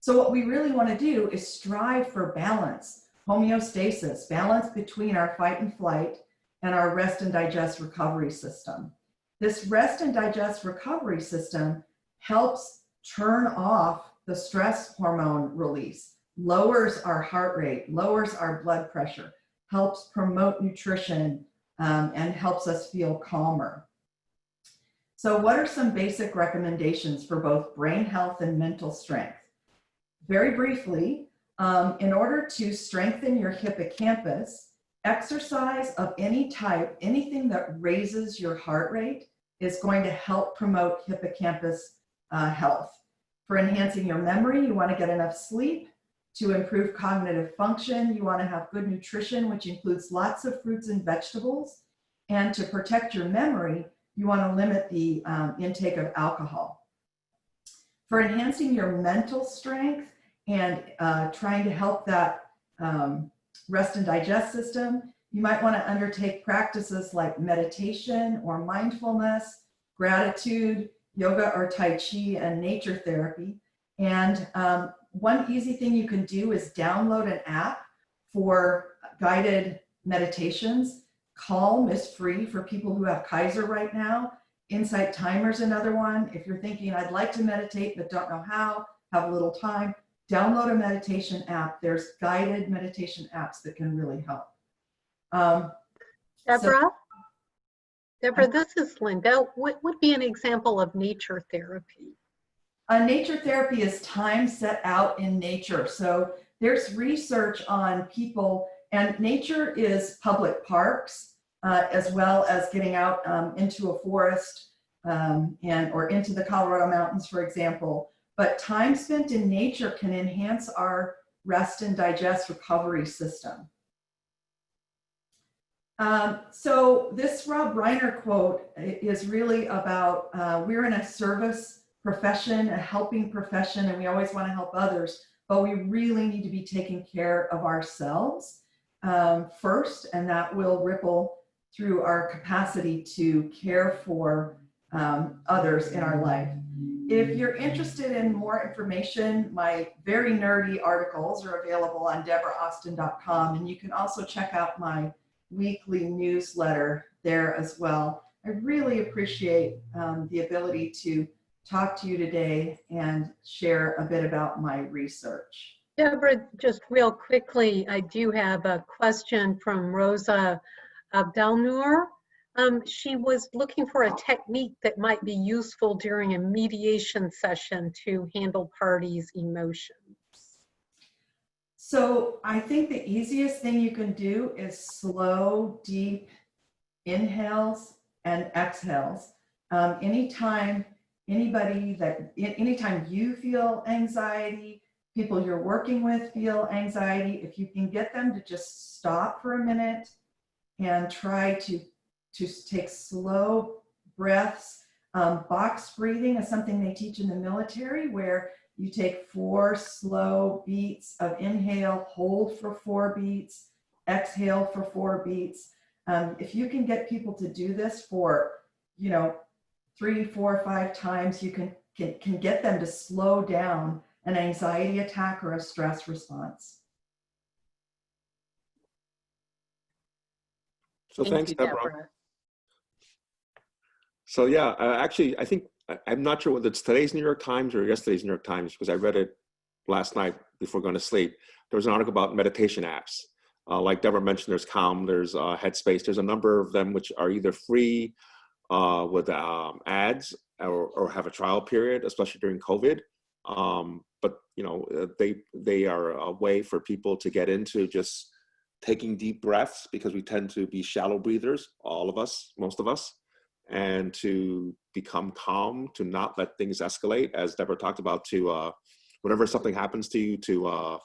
So what we really want to do is strive for balance, homeostasis, balance between our fight and flight and our rest and digest recovery system. This rest and digest recovery system helps turn off the stress hormone release, lowers our heart rate, lowers our blood pressure, helps promote nutrition, and helps us feel calmer. So what are some basic recommendations for both brain health and mental strength? Very briefly, in order to strengthen your hippocampus, exercise of any type, anything that raises your heart rate, is going to help promote hippocampus health. For enhancing your memory, you want to get enough sleep. To improve cognitive function, you want to have good nutrition, which includes lots of fruits and vegetables. And to protect your memory, you want to limit the intake of alcohol. For enhancing your mental strength and trying to help that rest and digest system, you might want to undertake practices like meditation or mindfulness, gratitude, yoga or Tai Chi, and nature therapy. And one easy thing you can do is download an app for guided meditations. Calm is free for people who have Kaiser right now. Insight Timer's another one. If you're thinking, I'd like to meditate but don't know how, have a little time, download a meditation app. There's guided meditation apps that can really help.
Deborah, this is Linda. What would be an example of nature therapy?
Nature therapy is time set out in nature. So there's research on people, and nature is public parks, as well as getting out into a forest or into the Colorado mountains, for example. But time spent in nature can enhance our rest and digest recovery system. So this Rob Reiner quote is really about, we're in a service profession, a helping profession, and we always want to help others, but we really need to be taking care of ourselves first, and that will ripple through our capacity to care for others in our life. If you're interested in more information, my very nerdy articles are available on deboraaustin.com, and you can also check out my weekly newsletter there as well. I really appreciate the ability to talk to you today and share a bit about my research.
Deborah, just real quickly, I do have a question from Rosa Abdelnour. She was looking for a technique that might be useful during a mediation session to handle parties' emotions.
So I think the easiest thing you can do is slow, deep inhales and exhales. Anytime you feel anxiety, people you're working with feel anxiety, if you can get them to just stop for a minute and try to take slow breaths. Box breathing is something they teach in the military, where you take 4 slow beats of inhale, hold for 4 beats, exhale for 4 beats. If you can get people to do this for, 3, 4, 5 times, you can get them to slow down an anxiety attack or a stress response.
So
Thank
thanks,
you,
Deborah. So yeah, actually, I think, I'm not sure whether it's today's New York Times or yesterday's New York Times, because I read it last night before going to sleep. There was an article about meditation apps. Like Deborah mentioned, there's Calm, there's Headspace. There's a number of them which are either free with ads or have a trial period, especially during COVID. But they are a way for people to get into just taking deep breaths, because we tend to be shallow breathers, all of us, most of us, and to become calm, to not let things escalate, as Deborah talked about, to whenever something happens to you, to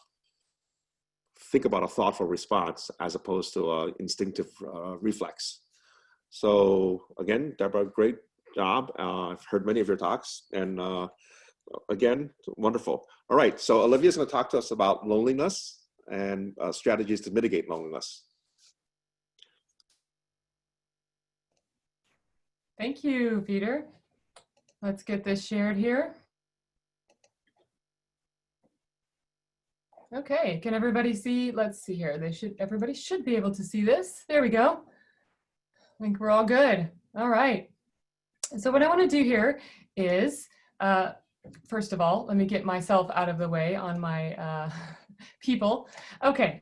think about a thoughtful response as opposed to an instinctive reflex. So again, Deborah, great job. I've heard many of your talks, and again, wonderful. All right, so Olivia's going to talk to us about loneliness and strategies to mitigate loneliness.
Thank you, Peter. Let's get this shared here. Okay, can everybody see? Let's see here. Everybody should be able to see this. There we go. I think we're all good. All right. So what I want to do here is, first of all, let me get myself out of the way on my people. Okay.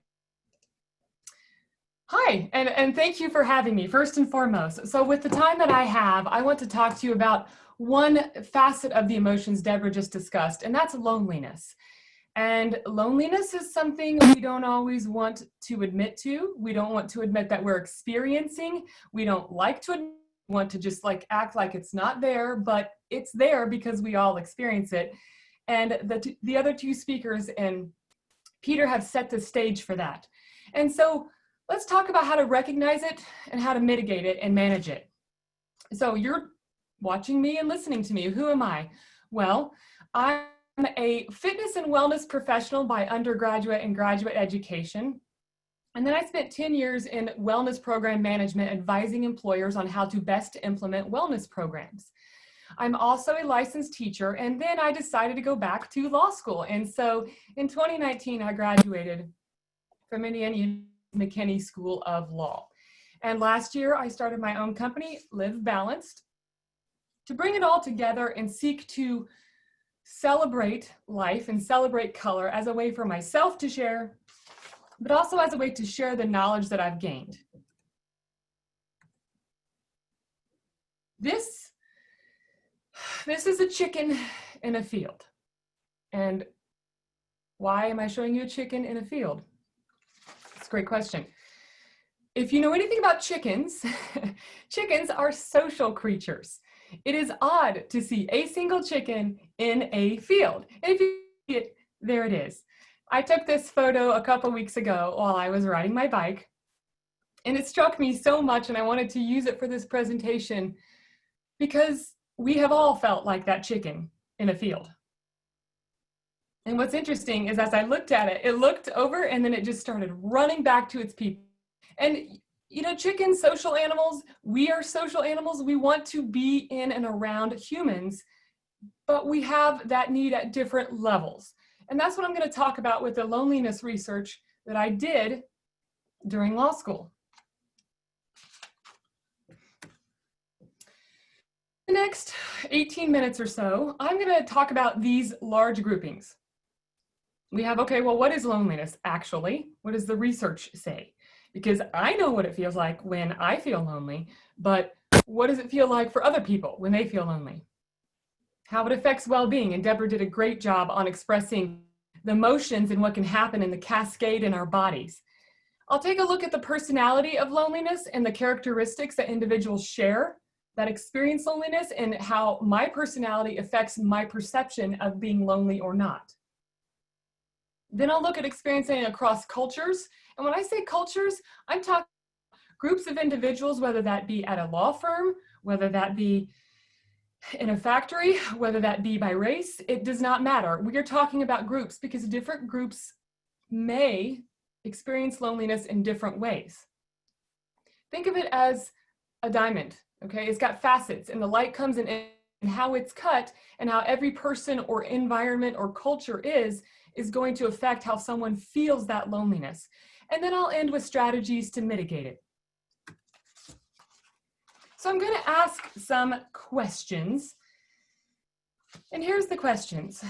Hi, and thank you for having me, first and foremost. So with the time that I have, I want to talk to you about one facet of the emotions Deborah just discussed, and that's loneliness. And loneliness is something we don't always want to admit to. We don't want to admit that we're experiencing. We don't like to want to just act like it's not there, but it's there because we all experience it. And the other two speakers and Peter have set the stage for that. And so let's talk about how to recognize it and how to mitigate it and manage it. So you're watching me and listening to me. Who am I? Well, I'm a fitness and wellness professional by undergraduate and graduate education. And then I spent 10 years in wellness program management, advising employers on how to best implement wellness programs. I'm also a licensed teacher, and then I decided to go back to law school. And so in 2019, I graduated from Indiana McKinney School of Law. And last year, I started my own company, Live Balanced, to bring it all together and seek to celebrate life and celebrate color as a way for myself to share, but also as a way to share the knowledge that I've gained. This is a chicken in a field. And why am I showing you a chicken in a field? It's a great question. If you know anything about chickens, chickens are social creatures. It is odd to see a single chicken in a field. And if you see it, there it is. I took this photo a couple weeks ago while I was riding my bike, and it struck me so much, and I wanted to use it for this presentation because we have all felt like that chicken in a field. And what's interesting is as I looked at it, it looked over and then it just started running back to its people. And chickens, social animals, we are social animals. We want to be in and around humans but we have that need at different levels. And that's what I'm going to talk about with the loneliness research that I did during law school. The next 18 minutes or so, I'm going to talk about these large groupings. We have, okay, well, what is loneliness actually? What does the research say? Because I know what it feels like when I feel lonely, but what does it feel like for other people when they feel lonely? How it affects well-being, and Deborah did a great job on expressing the emotions and what can happen in the cascade in our bodies. I'll take a look at the personality of loneliness and the characteristics that individuals share that experience loneliness, and how my personality affects my perception of being lonely or not. Then I'll look at experiencing across cultures. And when I say cultures, I'm talking groups of individuals, whether that be at a law firm, whether that be in a factory, whether that be by race, it does not matter. We are talking about groups because different groups may experience loneliness in different ways. Think of it as a diamond, okay? It's got facets, and the light comes in, and how it's cut and how every person or environment or culture is going to affect how someone feels that loneliness. And then I'll end with strategies to mitigate it. So I'm going to ask some questions. And here's the questions.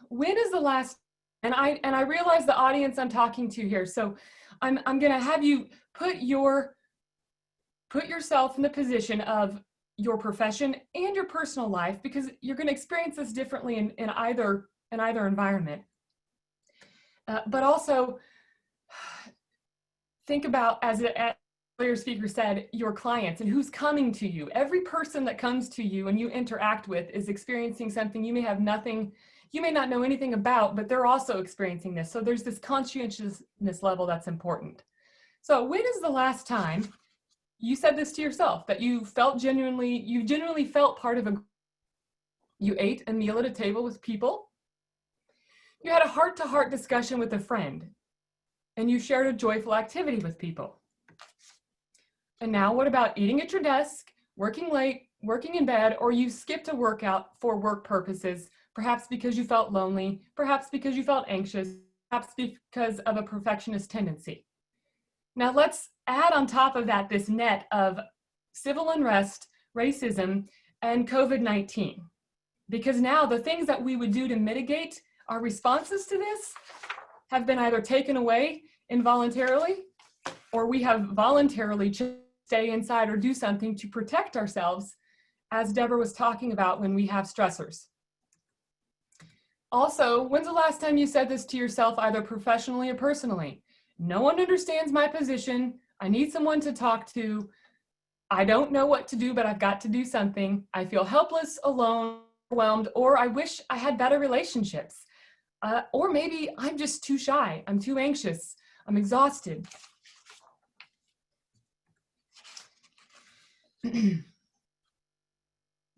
When is the last, and I realize the audience I'm talking to here, so I'm going to have you put yourself in the position of your profession and your personal life, because you're going to experience this differently in either environment. But also think about, as the earlier speaker said, your clients and who's coming to you. Every person that comes to you and you interact with is experiencing something you may not know anything about, but they're also experiencing this. So there's this conscientiousness level that's important. So when is the last time you said this to yourself, that you genuinely felt part of a group? You ate a meal at a table with people. You had a heart-to-heart discussion with a friend, and you shared a joyful activity with people. And now what about eating at your desk, working late, working in bed, or you skipped a workout for work purposes, perhaps because you felt lonely, perhaps because you felt anxious, perhaps because of a perfectionist tendency. Now let's add on top of that this net of civil unrest, racism, and COVID-19. Because now the things that we would do to mitigate our responses to this have been either taken away involuntarily, or we have voluntarily chosen to stay inside or do something to protect ourselves, as Deborah was talking about when we have stressors. Also, when's the last time you said this to yourself, either professionally or personally? No one understands my position. I need someone to talk to. I don't know what to do, but I've got to do something. I feel helpless, alone, overwhelmed, or I wish I had better relationships. Or maybe I'm just too shy. I'm too anxious. I'm exhausted.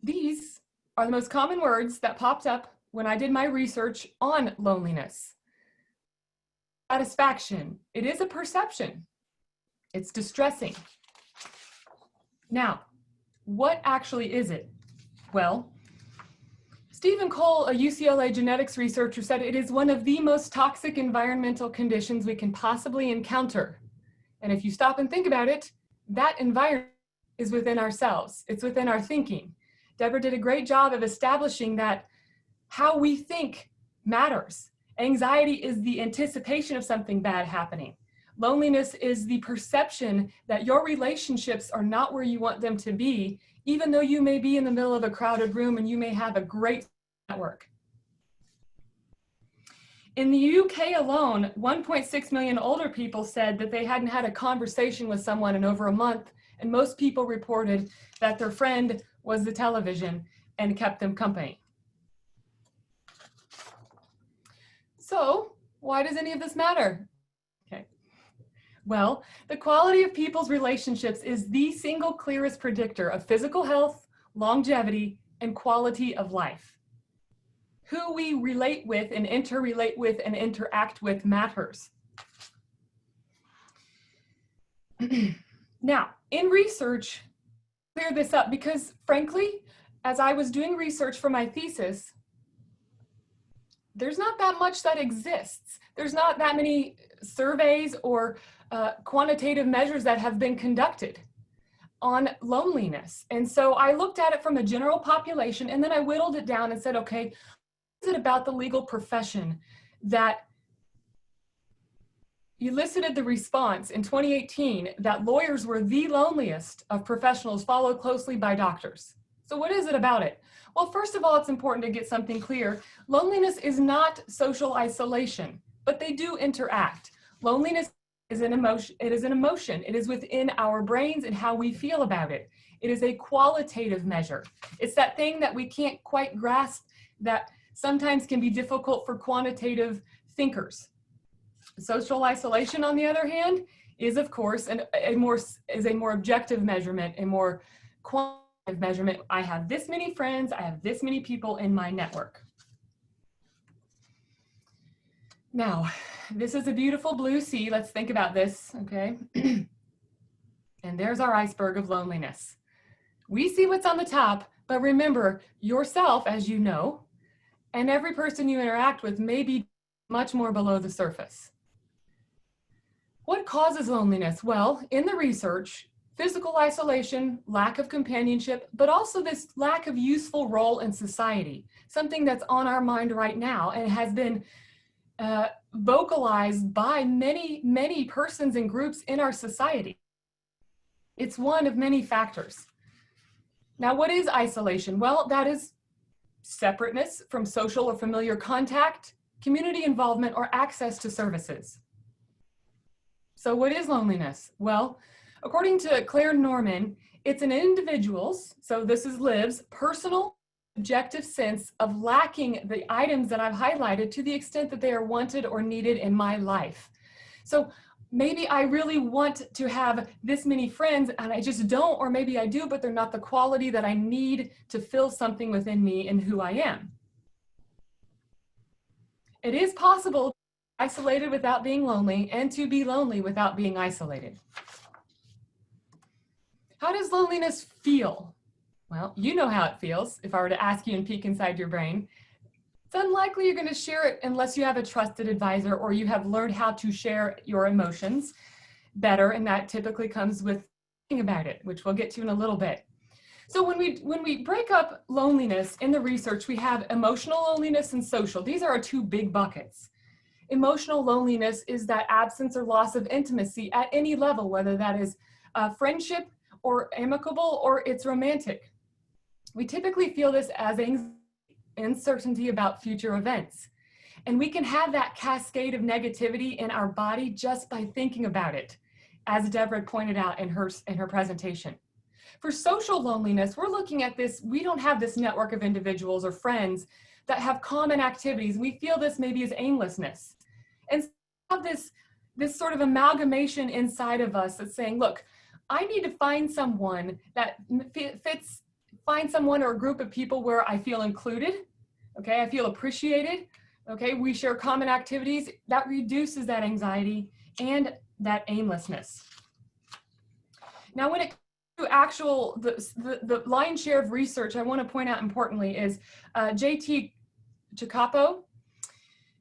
These are the most common words that popped up when I did my research on loneliness. Satisfaction. It is a perception. It's distressing. Now, what actually is it? Well, Stephen Cole, a UCLA genetics researcher, said it is one of the most toxic environmental conditions we can possibly encounter. And if you stop and think about it, that environment is within ourselves. It's within our thinking. Deborah did a great job of establishing that how we think matters. Anxiety is the anticipation of something bad happening. Loneliness is the perception that your relationships are not where you want them to be, even though you may be in the middle of a crowded room and you may have a great network. In the UK alone, 1.6 million older people said that they hadn't had a conversation with someone in over a month, and most people reported that their friend was the television and kept them company. So, why does any of this matter? Okay. Well, the quality of people's relationships is the single clearest predictor of physical health, longevity, and quality of life. Who we relate with and interrelate with and interact with matters. Now, in research, clear this up because frankly, as I was doing research for my thesis, there's not that much that exists. There's not that many surveys or quantitative measures that have been conducted on loneliness. And so I looked at it from a general population, and then I whittled it down and said, okay, what is it about the legal profession that elicited the response in 2018 that lawyers were the loneliest of professionals, followed closely by doctors? So what is it about it? Well, first of all, it's important to get something clear. Loneliness is not social isolation, but they do interact. Loneliness is an emotion. It is an emotion. It is within our brains and how we feel about it. It is a qualitative measure. It's that thing that we can't quite grasp, that sometimes can be difficult for quantitative thinkers. Social isolation, on the other hand, is of course a more objective measurement, a more quantitative measurement. I have this many friends, I have this many people in my network. Now, this is a beautiful blue sea. Let's think about this, okay? And there's our iceberg of loneliness. We see what's on the top, but remember, yourself, as you know, and every person you interact with may be much more below the surface. What causes loneliness? Well, in the research, physical isolation, lack of companionship, but also this lack of useful role in society, something that's on our mind right now and has been vocalized by many persons and groups in our society. It's one of many factors. Now, what is isolation? Well, that is separateness from social or familiar contact, community involvement, or access to services. So what is loneliness? Well, according to Claire Norman, it's an individual's, so this is Liv's, personal subjective sense of lacking the items that I've highlighted to the extent that they are wanted or needed in my life. So maybe I really want to have this many friends and I just don't, or maybe I do, but they're not the quality that I need to fill something within me and who I am. It is possible to be isolated without being lonely and to be lonely without being isolated. How does loneliness feel? Well, you know how it feels. If I were to ask you and peek inside your brain, it's unlikely you're going to share it unless you have a trusted advisor or you have learned how to share your emotions better, and that typically comes with thinking about it, which we'll get to in a little bit. So when we break up loneliness in the research, we have emotional loneliness and social. These are our two big buckets. Emotional loneliness is that absence or loss of intimacy at any level, whether that is friendship or amicable or it's romantic. We typically feel this as uncertainty about future events. And we can have that cascade of negativity in our body just by thinking about it, as Deborah pointed out in her presentation. For social loneliness, we're looking at this, we don't have this network of individuals or friends that have common activities. We feel this maybe as aimlessness. And so we have this sort of amalgamation inside of us that's saying, look, I need to find someone that find someone or a group of people where I feel included, okay, I feel appreciated, okay, we share common activities. That reduces that anxiety and that aimlessness. Now, when it comes to the lion's share of research, I want to point out importantly is J.T. Chicapo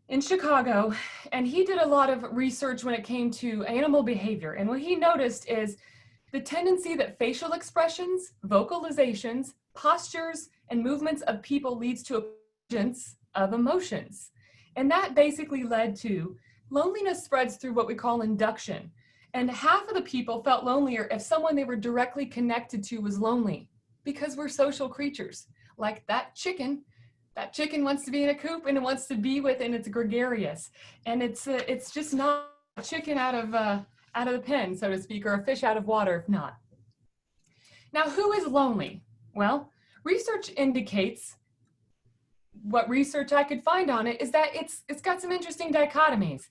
in Chicago, and he did a lot of research when it came to animal behavior. And what he noticed is the tendency that facial expressions, vocalizations, postures, and movements of people leads to a convergence of emotions. And that basically led to loneliness spreads through what we call induction. And half of the people felt lonelier if someone they were directly connected to was lonely, because we're social creatures. Like that chicken wants to be in a coop and it wants to be with, and it's gregarious. And it's just not a chicken out of the pen, so to speak, or a fish out of water if not. Now, who is lonely? Well, research indicates, what research I could find on it is that it's got some interesting dichotomies.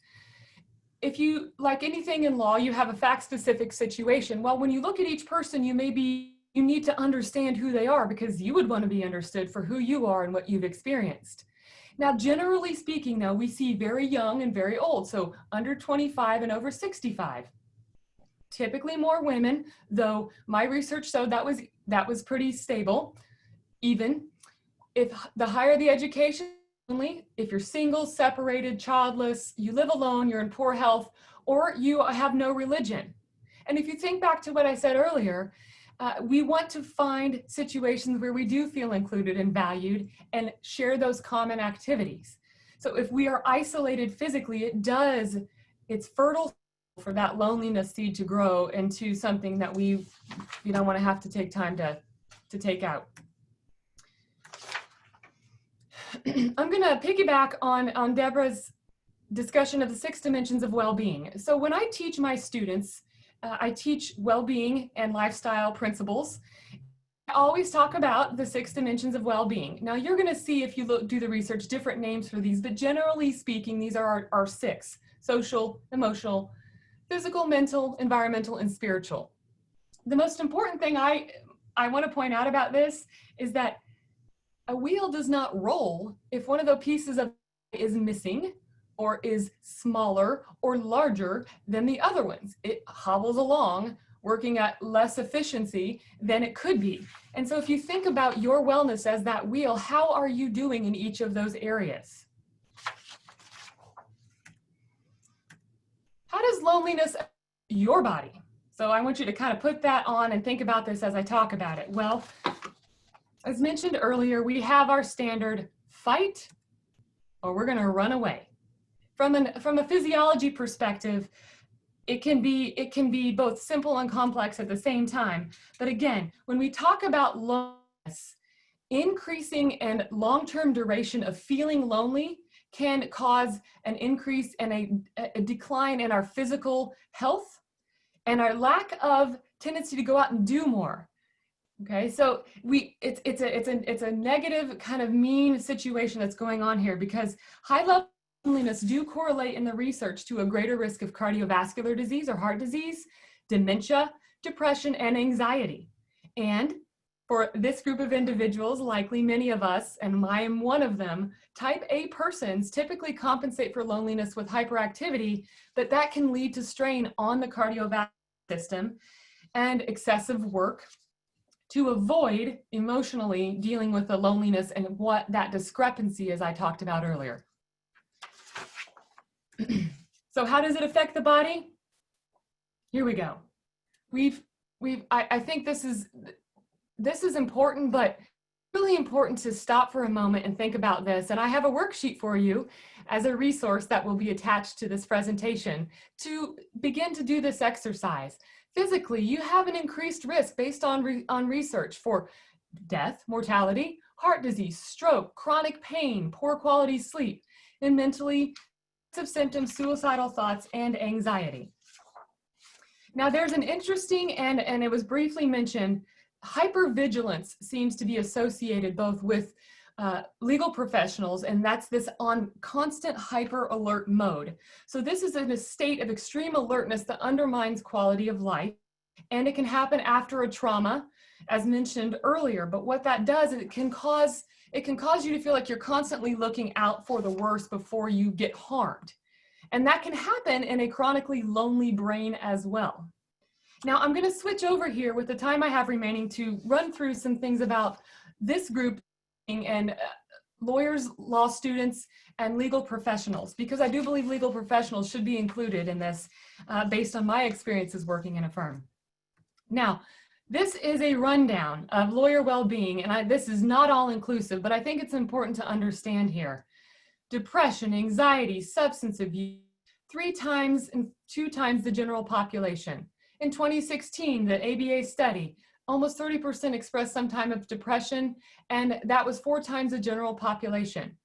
If you, like anything in law, you have a fact-specific situation. Well, when you look at each person, you need to understand who they are, because you would want to be understood for who you are and what you've experienced. Now, generally speaking, though, we see very young and very old, so under 25 and over 65. Typically more women, though my research showed that was pretty stable. even if the higher the education, if you're single, separated, childless, you live alone, you're in poor health, or you have no religion. And if you think back to what I said earlier, we want to find situations where we do feel included and valued and share those common activities. So if we are isolated physically, it's fertile for that loneliness seed to grow into something that we don't want to have to take time to take out. I'm going to piggyback on Deborah's discussion of the 6 dimensions of well-being. So when I teach my students, I teach well-being and lifestyle principles. I always talk about the 6 dimensions of well-being. Now you're going to see, if you do the research, different names for these, but generally speaking, these are our 6: social, emotional, physical, mental, environmental, and spiritual. The most important thing I want to point out about this is that a wheel does not roll if one of the pieces of it is missing or is smaller or larger than the other ones. It hobbles along, working at less efficiency than it could be. And so if you think about your wellness as that wheel, how are you doing in each of those areas? How does loneliness affect your body? So I want you to kind of put that on and think about this as I talk about it. Well, as mentioned earlier, we have our standard fight or we're going to run away. From a physiology perspective, it can be both simple and complex at the same time. But again, when we talk about loneliness, increasing and long-term duration of feeling lonely can cause an increase and a decline in our physical health and our lack of tendency to go out and do more. Okay, so it's a negative kind of mean situation that's going on here, because high level loneliness do correlate in the research to a greater risk of cardiovascular disease or heart disease, dementia, depression, and anxiety. And for this group of individuals, likely many of us, and I am one of them, type A persons typically compensate for loneliness with hyperactivity, but that can lead to strain on the cardiovascular system and excessive work to avoid emotionally dealing with the loneliness and what that discrepancy is I talked about earlier. So how does it affect the body? Here we go. I think this is important, but really important to stop for a moment and think about this. And I have a worksheet for you as a resource that will be attached to this presentation to begin to do this exercise. Physically, you have an increased risk based on research for death, mortality, heart disease, stroke, chronic pain, poor quality sleep, and mentally symptoms, suicidal thoughts, and anxiety. Now there's an interesting, and it was briefly mentioned, hypervigilance seems to be associated both with legal professionals, and that's this on constant hyper alert mode. So this is in a state of extreme alertness that undermines quality of life, and it can happen after a trauma, as mentioned earlier. But what that does is it can cause you to feel like you're constantly looking out for the worst before you get harmed. And that can happen in a chronically lonely brain as well. Now I'm going to switch over here with the time I have remaining to run through some things about this group and lawyers, law students, and legal professionals, because I do believe legal professionals should be included in this based on my experiences working in a firm. Now, this is a rundown of lawyer well-being, and this is not all inclusive, but I think it's important to understand here. Depression, anxiety, substance abuse, 3 times and 2 times the general population. In 2016, the ABA study, almost 30% expressed some type of depression, and that was 4 times the general population.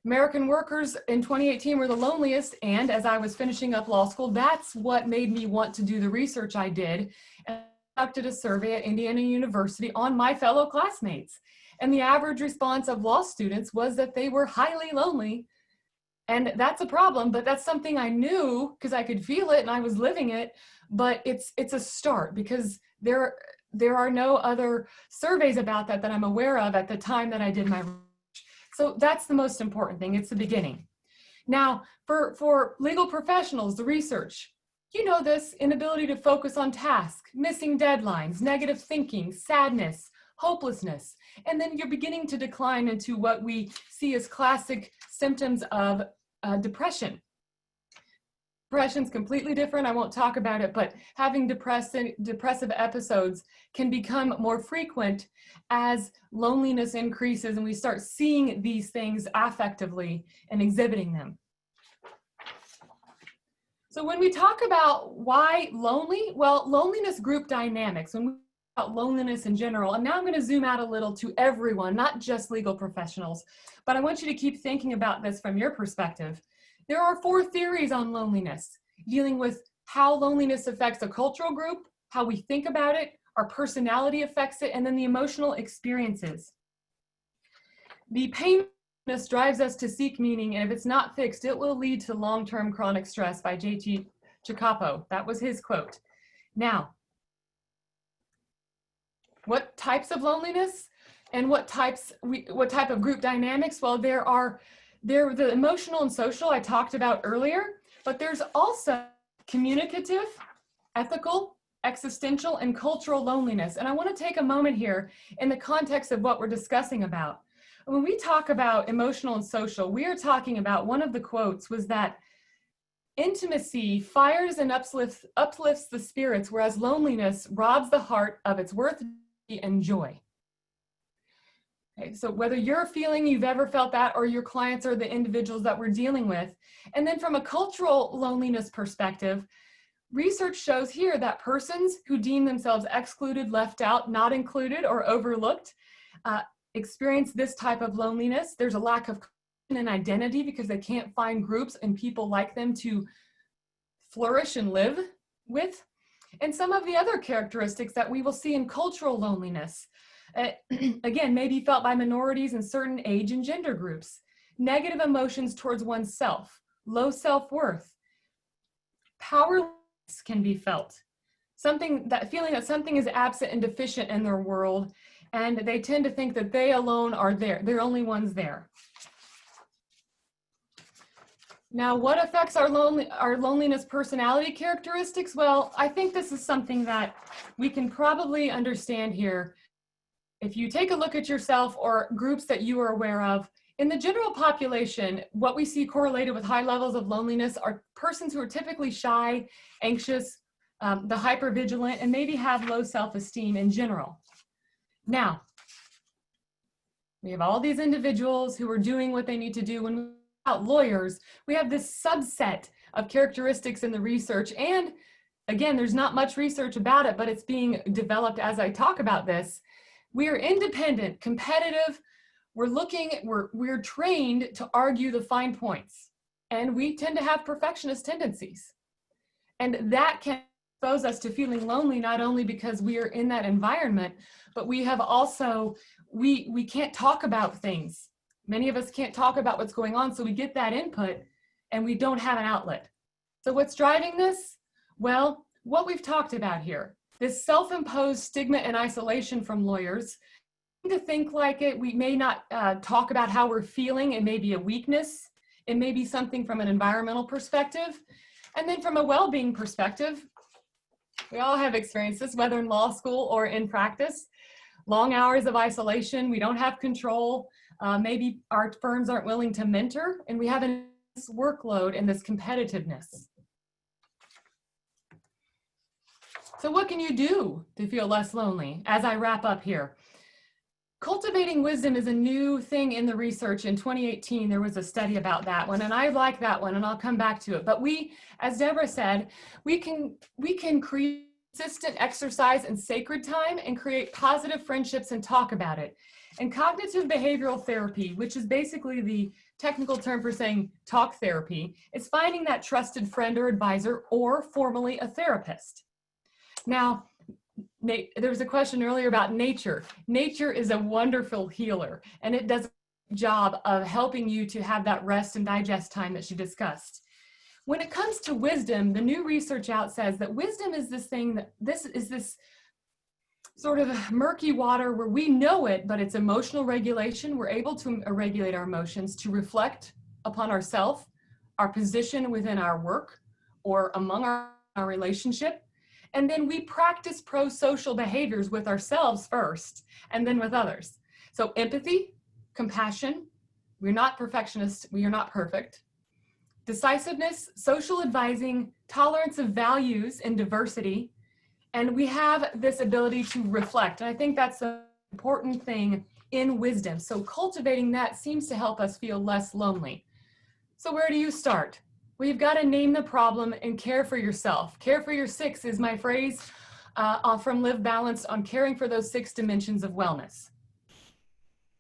American workers in 2018 were the loneliest, and as I was finishing up law school, that's what made me want to do the research I did. And I conducted a survey at Indiana University on my fellow classmates. And the average response of law students was that they were highly lonely. And that's a problem, but that's something I knew because I could feel it and I was living it. But it's a start, because there are no other surveys about that I'm aware of at the time that I did my research. So that's the most important thing. It's the beginning. Now, for legal professionals, the research, you know this, inability to focus on tasks, missing deadlines, negative thinking, sadness, hopelessness. And then you're beginning to decline into what we see as classic symptoms of depression. Depression's completely different. I won't talk about it, but having depressive episodes can become more frequent as loneliness increases and we start seeing these things affectively and exhibiting them. So when we talk about why lonely, well, loneliness group dynamics, when we talk about loneliness in general, and now I'm going to zoom out a little to everyone, not just legal professionals, but I want you to keep thinking about this from your perspective. There are 4 theories on loneliness, dealing with how loneliness affects a cultural group, how we think about it, our personality affects it, and then the emotional experiences. The painfulness drives us to seek meaning, and if it's not fixed, it will lead to long-term chronic stress by J.T. Chicapo. That was his quote. Now, what types of loneliness and what type of group dynamics? Well, the emotional and social I talked about earlier, but there's also communicative, ethical, existential, and cultural loneliness. And I want to take a moment here in the context of what we're discussing about. When we talk about emotional and social, we are talking about, one of the quotes was that intimacy fires and uplifts the spirits, whereas loneliness robs the heart of its worth and joy. Okay, so whether you're feeling you've ever felt that or your clients or the individuals that we're dealing with. And then from a cultural loneliness perspective, research shows here that persons who deem themselves excluded, left out, not included, or overlooked experience this type of loneliness. There's a lack of confidence and identity because they can't find groups and people like them to flourish and live with. And some of the other characteristics that we will see in cultural loneliness, again, may be felt by minorities in certain age and gender groups. Negative emotions towards oneself, low self-worth, powerlessness can be felt. Feeling that something is absent and deficient in their world, and they tend to think that they alone are there. They're only ones there. Now, what affects our loneliness personality characteristics? Well, I think this is something that we can probably understand here. If you take a look at yourself or groups that you are aware of, in the general population, what we see correlated with high levels of loneliness are persons who are typically shy, anxious, the hypervigilant, and maybe have low self-esteem in general. Now, we have all these individuals who are doing what they need to do. When we talk about lawyers, we have this subset of characteristics in the research. And again, there's not much research about it, but it's being developed as I talk about this. We are independent, competitive. We're trained to argue the fine points. And we tend to have perfectionist tendencies. And that can expose us to feeling lonely, not only because we are in that environment, but we have also, we can't talk about things. Many of us can't talk about what's going on, so we get that input and we don't have an outlet. So what's driving this? Well, what we've talked about here, this self-imposed stigma and isolation from lawyers. To think like it, we may not talk about how we're feeling. It may be a weakness. It may be something from an environmental perspective. And then from a well-being perspective, we all have experiences, whether in law school or in practice. Long hours of isolation, we don't have control. Maybe our firms aren't willing to mentor, and we have this workload and this competitiveness. So what can you do to feel less lonely? As I wrap up here, cultivating wisdom is a new thing in the research. In 2018, there was a study about that one, and I like that one, and I'll come back to it. But we, as Deborah said, we can create consistent exercise and sacred time and create positive friendships and talk about it. And cognitive behavioral therapy, which is basically the technical term for saying talk therapy, is finding that trusted friend or advisor, or formally a therapist. Now, there was a question earlier about nature. Nature is a wonderful healer, and it does a job of helping you to have that rest and digest time that she discussed. When it comes to wisdom, the new research out says that wisdom is this thing that this sort of murky water where we know it, but it's emotional regulation. We're able to regulate our emotions, to reflect upon ourselves, our position within our work or among our relationship. And then we practice pro-social behaviors with ourselves first, and then with others. So empathy, compassion, we're not perfectionists, we are not perfect. Decisiveness, social advising, tolerance of values and diversity, and we have this ability to reflect. And I think that's an important thing in wisdom. So cultivating that seems to help us feel less lonely. So where do you start? Well, you've got to name the problem and care for yourself. Care for your six is my phrase from Live Balanced on caring for those 6 dimensions of wellness.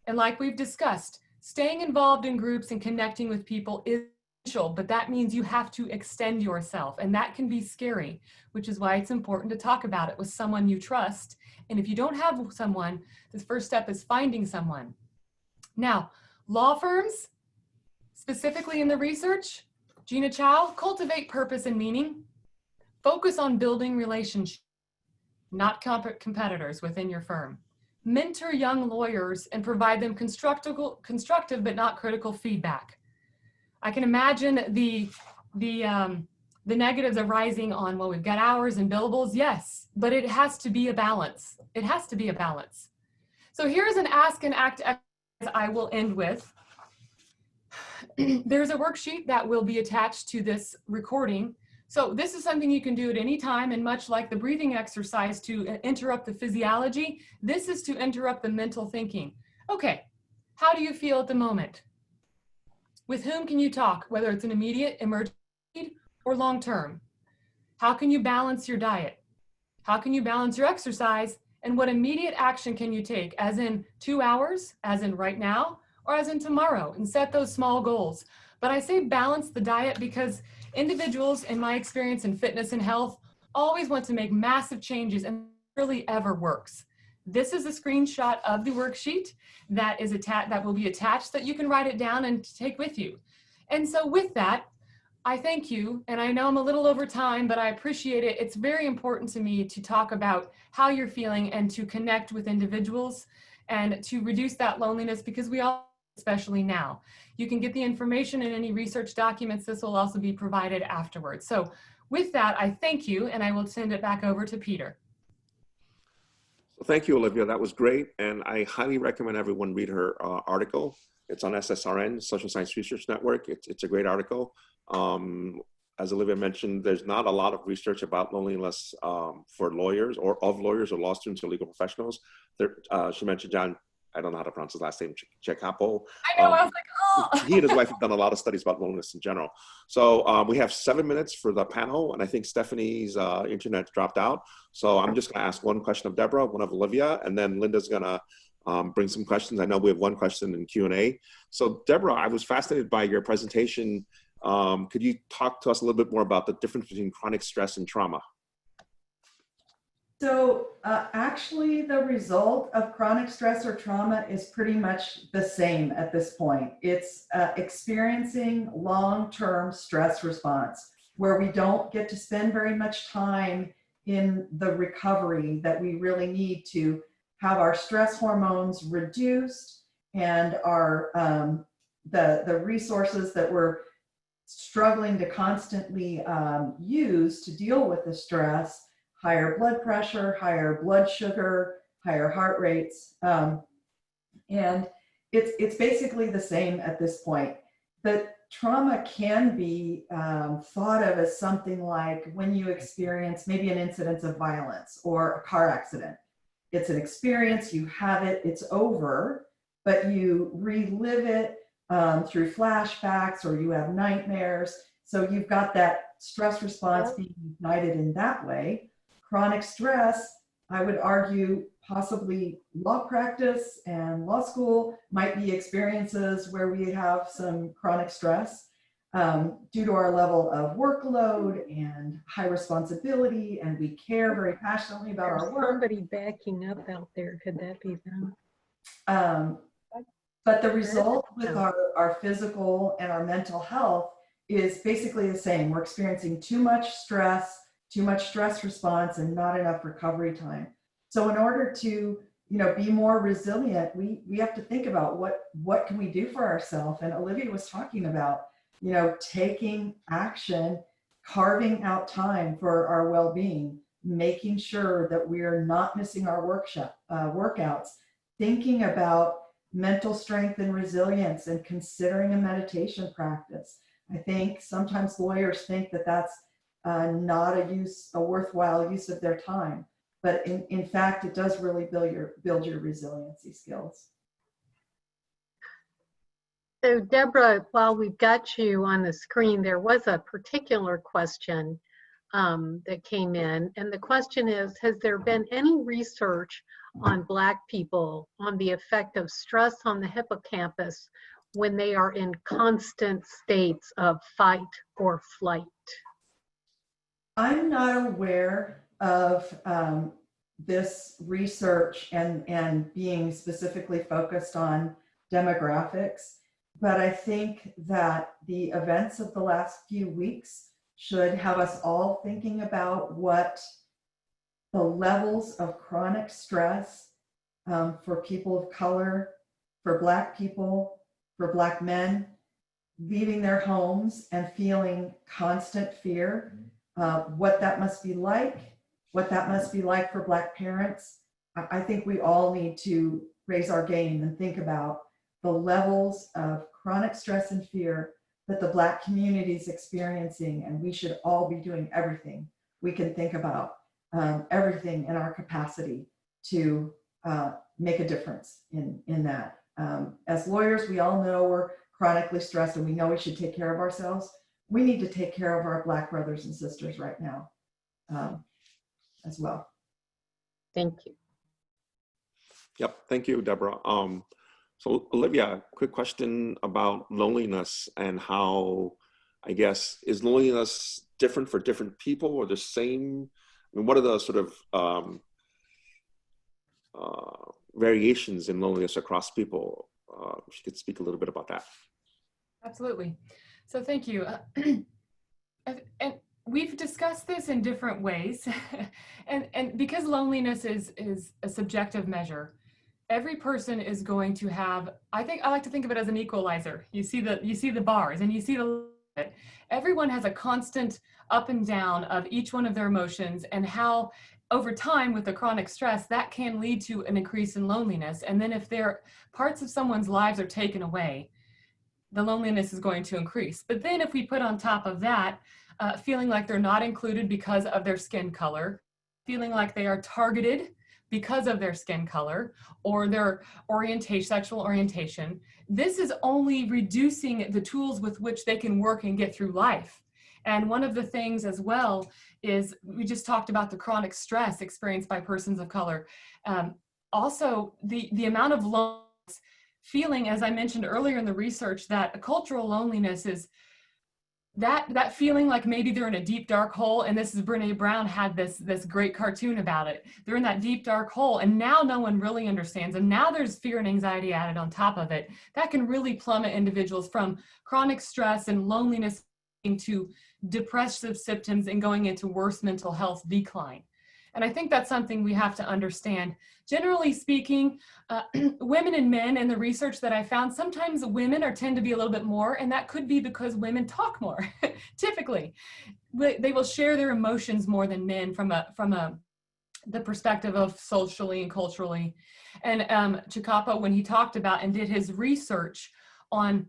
And like we've discussed, staying involved in groups and connecting with people is essential, but that means you have to extend yourself, and that can be scary, which is why it's important to talk about it with someone you trust. And if you don't have someone, the first step is finding someone. Now, law firms, specifically in the research, Gina Chow, cultivate purpose and meaning. Focus on building relationships, not competitors within your firm. Mentor young lawyers and provide them constructive but not critical feedback. I can imagine the negatives arising on, well, we've got hours and billables. Yes, but it has to be a balance. It has to be a balance. So here's an ask and act exercise I will end with. There's a worksheet that will be attached to this recording. So this is something you can do at any time, and much like the breathing exercise to interrupt the physiology, this is to interrupt the mental thinking. Okay, how do you feel at the moment? With whom can you talk, whether it's an immediate emergency need or long-term? How can you balance your diet? How can you balance your exercise? And what immediate action can you take, as in 2 hours, as in right now, or as in tomorrow, and set those small goals. But I say balance the diet because individuals, in my experience in fitness and health, always want to make massive changes, and it rarely ever works. This is a screenshot of the worksheet that is that will be attached, that you can write it down and take with you. And so with that, I thank you, and I know I'm a little over time, but I appreciate it. It's very important to me to talk about how you're feeling and to connect with individuals and to reduce that loneliness, because we all, especially now. You can get the information in any research documents. This will also be provided afterwards. So with that, I thank you, and I will send it back over to Peter.
Thank you, Olivia. That was great. And I highly recommend everyone read her article. It's on SSRN, Social Science Research Network. It's a great article. As Olivia mentioned, there's not a lot of research about loneliness for lawyers or of lawyers or law students or legal professionals. She mentioned John, I don't know how to pronounce his last name, Chekapo.
I know, I was like, oh.
He and his wife have done a lot of studies about loneliness in general. So we have 7 minutes for the panel, and I think Stephanie's internet dropped out. So I'm just gonna ask one question of Deborah, one of Olivia, and then Linda's gonna bring some questions. I know we have one question in Q&A. So Deborah, I was fascinated by your presentation. Could you talk to us a little bit more about the difference between chronic stress and trauma?
So actually the result of chronic stress or trauma is pretty much the same at this point. It's experiencing long-term stress response where we don't get to spend very much time in the recovery that we really need to have our stress hormones reduced and our the resources that we're struggling to constantly use to deal with the stress, higher blood pressure, higher blood sugar, higher heart rates. And it's basically the same at this point. The trauma can be thought of as something like when you experience maybe an incident of violence or a car accident. It's an experience, you have it, it's over, but you relive it through flashbacks or you have nightmares. So you've got that stress response being ignited in that way. Chronic stress, I would argue possibly law practice and law school might be experiences where we have some chronic stress due to our level of workload and high responsibility, and we care very passionately about our work.
Somebody backing up out there, could that be them?
But the result with our physical and our mental health is basically the same. We're experiencing too much stress response and not enough recovery time. So in order to be more resilient, we have to think about what can we do for ourselves. And Olivia was talking about taking action, carving out time for our well-being. making sure that we are not missing our workouts, thinking about mental strength and resilience, and considering a meditation practice. I think sometimes lawyers think that that's not a worthwhile use of their time, but in fact, it does really build your resiliency skills.
So Deborah, while we've got you on the screen, there was a particular question that came in. And the question is, has there been any research on Black people on the effect of stress on the hippocampus when they are in constant states of fight or flight?
I'm not aware of this research and being specifically focused on demographics, but I think that the events of the last few weeks should have us all thinking about what the levels of chronic stress for people of color, for Black people, for Black men, leaving their homes and feeling constant fear, what that must be like, for Black parents. I think we all need to raise our game and think about the levels of chronic stress and fear that the Black community is experiencing, and we should all be doing everything we can think about, everything in our capacity to make a difference in that. As lawyers, we all know we're chronically stressed and we know we should take care of ourselves. We need to take care of our Black brothers and sisters right now as well.
Thank you.
Yep, thank you, Deborah. So Olivia, quick question about loneliness and how, I guess, is loneliness different for different people or the same? I mean, what are the sort of variations in loneliness across people? If you could speak a little bit about that.
Absolutely. So thank you. And we've discussed this in different ways. and because loneliness is a subjective measure, every person is going to have, I like to think of it as an equalizer. You see the bars and you see everyone has a constant up and down of each one of their emotions, and how over time with the chronic stress that can lead to an increase in loneliness. And then if parts of someone's lives are taken away, the loneliness is going to increase. But then if we put on top of that, feeling like they're not included because of their skin color, feeling like they are targeted because of their skin color or their sexual orientation, this is only reducing the tools with which they can work and get through life. And one of the things as well is, we just talked about the chronic stress experienced by persons of color. Also, the amount of loneliness, feeling, as I mentioned earlier in the research, that cultural loneliness is that feeling like maybe they're in a deep dark hole, and this is Brene Brown had this great cartoon about it. They're in that deep dark hole and now no one really understands, and now there's fear and anxiety added on top of it. That can really plummet individuals from chronic stress and loneliness into depressive symptoms and going into worse mental health decline. And I think that's something we have to understand. Generally speaking, women and men, in the research that I found, sometimes women tend to be a little bit more, and that could be because women talk more. Typically, they will share their emotions more than men from the perspective of socially and culturally. And Chikapa, when he talked about and did his research on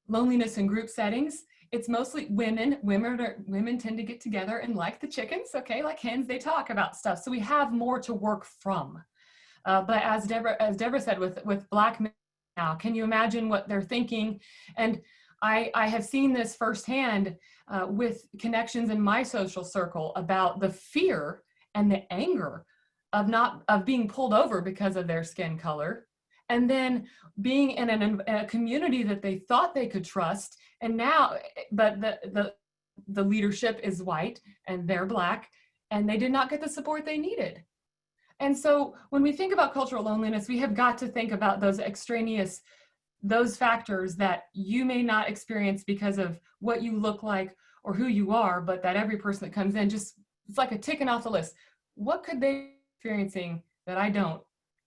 loneliness in group settings, it's mostly women. Women tend to get together and, like the chickens, okay, like hens, they talk about stuff. So we have more to work from. But as Deborah said, with Black men now, can you imagine what they're thinking? And I have seen this firsthand with connections in my social circle about the fear and the anger of being pulled over because of their skin color, and then being in a community that they thought they could trust, and now, but the leadership is white and they're Black, and they did not get the support they needed. And so when we think about cultural loneliness, we have got to think about those extraneous, those factors that you may not experience because of what you look like or who you are, but that every person that comes in, just, it's like a ticking off the list. What could they be experiencing that I don't,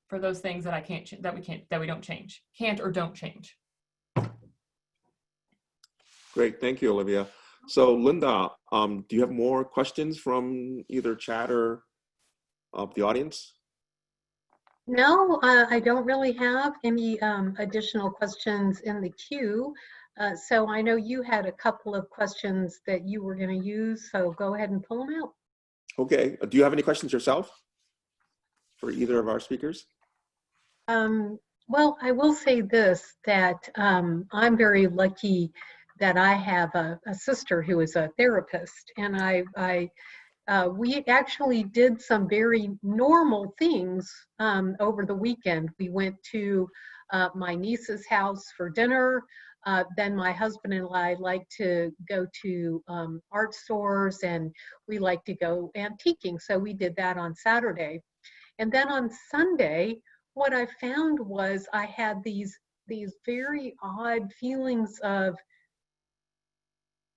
for those things that we don't change, can't or don't change?
Great, thank you, Olivia. So Linda, do you have more questions from either chat or of the audience?
No, I don't really have any additional questions in the queue. So I know you had a couple of questions that you were going to use, so go ahead and pull them out.
Okay, do you have any questions yourself for either of our speakers?
Well, I will say this, that I'm very lucky that I have a sister who is a therapist, and we actually did some very normal things over the weekend. We went to my niece's house for dinner. Then my husband and I like to go to art stores, and we like to go antiquing. So we did that on Saturday. And then on Sunday, what I found was I had these very odd feelings of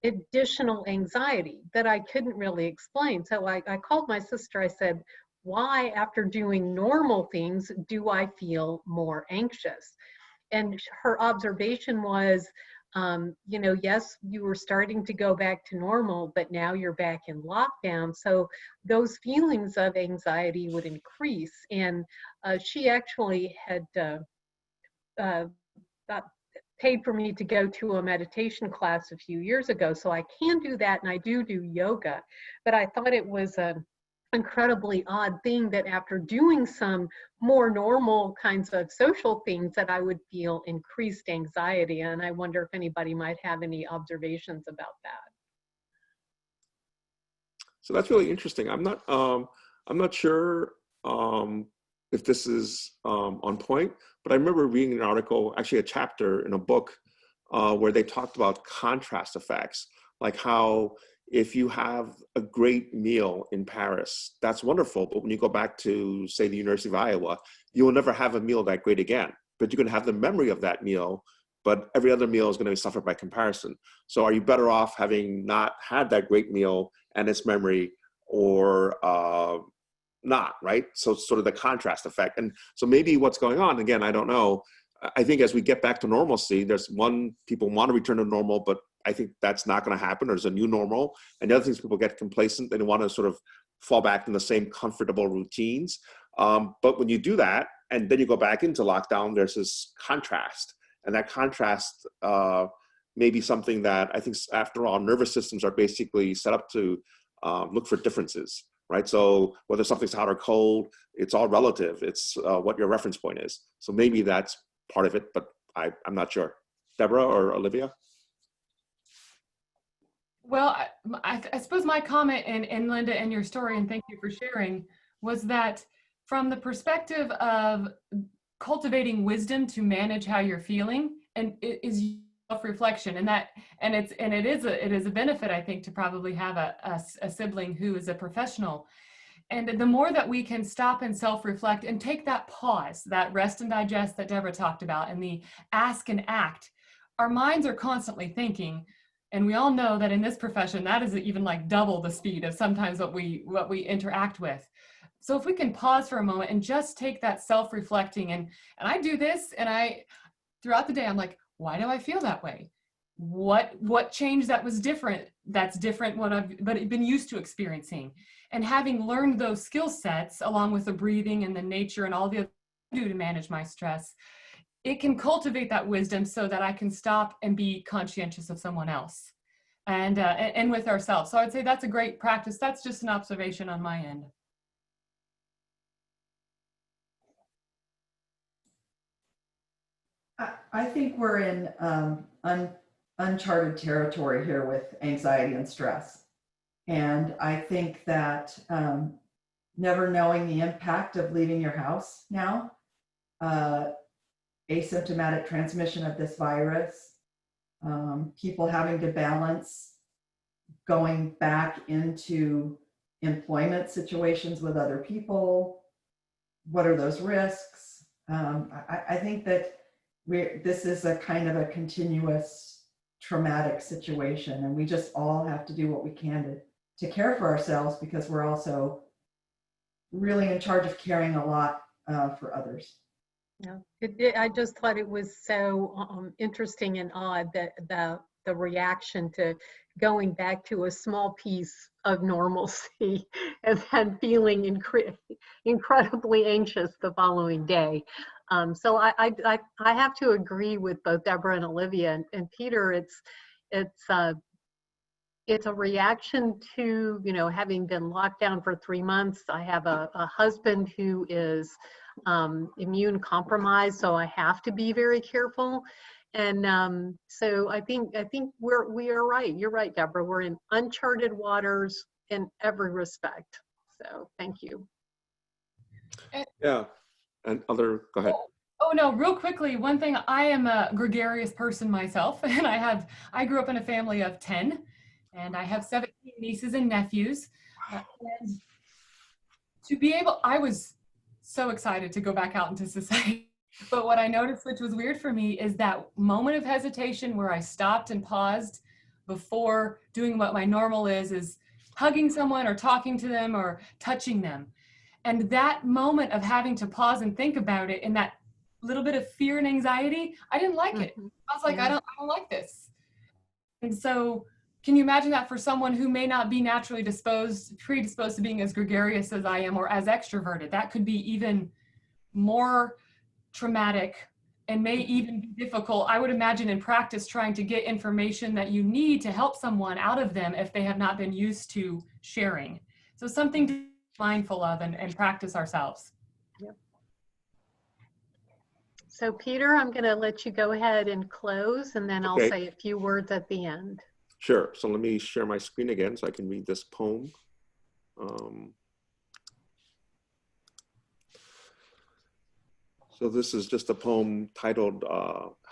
additional anxiety that I couldn't really explain. So I called my sister. I said, why, after doing normal things, do I feel more anxious? And her observation was, you know, yes, you were starting to go back to normal, but now you're back in lockdown. So those feelings of anxiety would increase. And she actually had paid for me to go to a meditation class a few years ago. So I can do that, and I do yoga. But I thought it was an incredibly odd thing that after doing some more normal kinds of social things that I would feel increased anxiety. And I wonder if anybody might have any observations about that.
So that's really interesting. I'm not sure if this is on point, but I remember reading an article, actually a chapter in a book, where they talked about contrast effects, like how if you have a great meal in Paris, that's wonderful, but when you go back to, say, the University of Iowa, you will never have a meal that great again, but you can have the memory of that meal, but every other meal is going to be suffered by comparison. So are you better off having not had that great meal and its memory, or not, right? So sort of the contrast effect. And so maybe what's going on, again, I don't know. I think as we get back to normalcy, people want to return to normal, but I think that's not going to happen. There's a new normal. And the other things, people get complacent. They want to sort of fall back in the same comfortable routines. But when you do that, and then you go back into lockdown, there's this contrast. And that contrast may be something that I think, after all, nervous systems are basically set up to look for differences, right? So whether something's hot or cold, it's all relative. It's what your reference point is. So maybe that's part of it, but I'm not sure. Deborah or Olivia?
Well, I suppose my comment, and Linda, and your story, and thank you for sharing, was that from the perspective of cultivating wisdom to manage how you're feeling, and it is self-reflection, and it is a benefit, I think, to probably have a sibling who is a professional. And the more that we can stop and self-reflect and take that pause, that rest and digest that Deborah talked about, and the ask and act, our minds are constantly thinking. And we all know that in this profession, that is even like double the speed of sometimes what we interact with. So if we can pause for a moment and just take that self-reflecting, and I do this, and throughout the day, I'm like, why do I feel that way? What changed that was different? That's different what I've been used to experiencing. And having learned those skill sets, along with the breathing and the nature and all the other things I do to manage my stress, it can cultivate that wisdom so that I can stop and be conscientious of someone else and with ourselves. So I'd say that's a great practice. That's just an observation on my end.
I think we're in uncharted territory here with anxiety and stress. And I think that never knowing the impact of leaving your house now, asymptomatic transmission of this virus, people having to balance going back into employment situations with other people. What are those risks? I think that this is a kind of a continuous traumatic situation, and we just all have to do what we can to care for ourselves, because we're also really in charge of caring a lot for others.
Yeah, I just thought it was so interesting and odd that the reaction to going back to a small piece of normalcy and then feeling incredibly anxious the following day. So I have to agree with both Deborah and Olivia and Peter. It's a reaction to, you know, having been locked down for 3 months. I have a husband who is immune compromised, so I have to be very careful. And so I think we are right. You're right, Deborah. We're in uncharted waters in every respect. So thank you.
Yeah, and other, go ahead.
Oh no, real quickly, one thing, I am a gregarious person myself, and I grew up in a family of 10, and I have 17 nieces and nephews. And to be able, I was so excited to go back out into society. But what I noticed, which was weird for me, is that moment of hesitation where I stopped and paused before doing what my normal is hugging someone or talking to them or touching them. And that moment of having to pause and think about it, and that little bit of fear and anxiety, I didn't like it. I was like,
Yeah.
I don't like this. And so can you imagine that for someone who may not be naturally predisposed to being as gregarious as I am or as extroverted? That could be even more traumatic and may even be difficult, I would imagine, in practice, trying to get information that you need to help someone out of them if they have not been used to sharing. So something to be mindful of and practice ourselves.
Yep. So Peter, I'm going to let you go ahead and close, and then I'll
Okay.
say a few words at the end.
Sure. So let me share my screen again so I can read this poem. So this is just a poem titled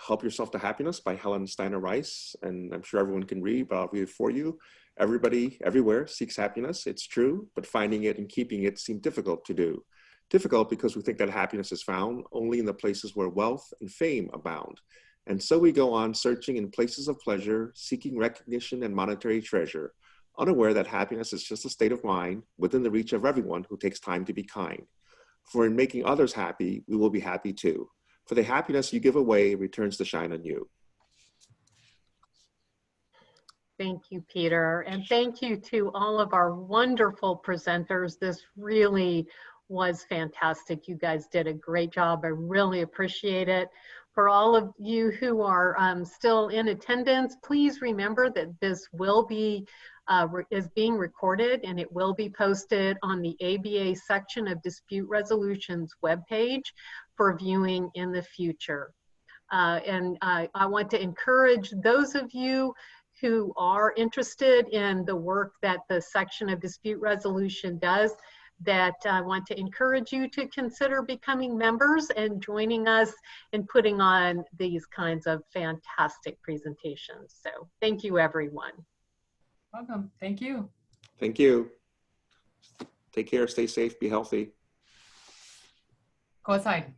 Help Yourself to Happiness by Helen Steiner Rice. And I'm sure everyone can read, but I'll read it for you. Everybody, everywhere seeks happiness. It's true, but finding it and keeping it seem difficult to do. Difficult because we think that happiness is found only in the places where wealth and fame abound. And so we go on searching in places of pleasure, seeking recognition and monetary treasure, unaware that happiness is just a state of mind within the reach of everyone who takes time to be kind. For in making others happy, we will be happy too. For the happiness you give away returns to shine on you.
Thank you, Peter. And thank you to all of our wonderful presenters. This really was fantastic. You guys did a great job. I really appreciate it. For all of you who are still in attendance, please remember that this will be is being recorded, and it will be posted on the ABA section of Dispute Resolution's webpage for viewing in the future. And I want to encourage those of you who are interested in the work that the section of Dispute Resolution does, that I want to encourage you to consider becoming members and joining us in putting on these kinds of fantastic presentations. So thank you, everyone.
Welcome. Thank you.
Thank you. Take care, stay safe, be healthy.
Go outside.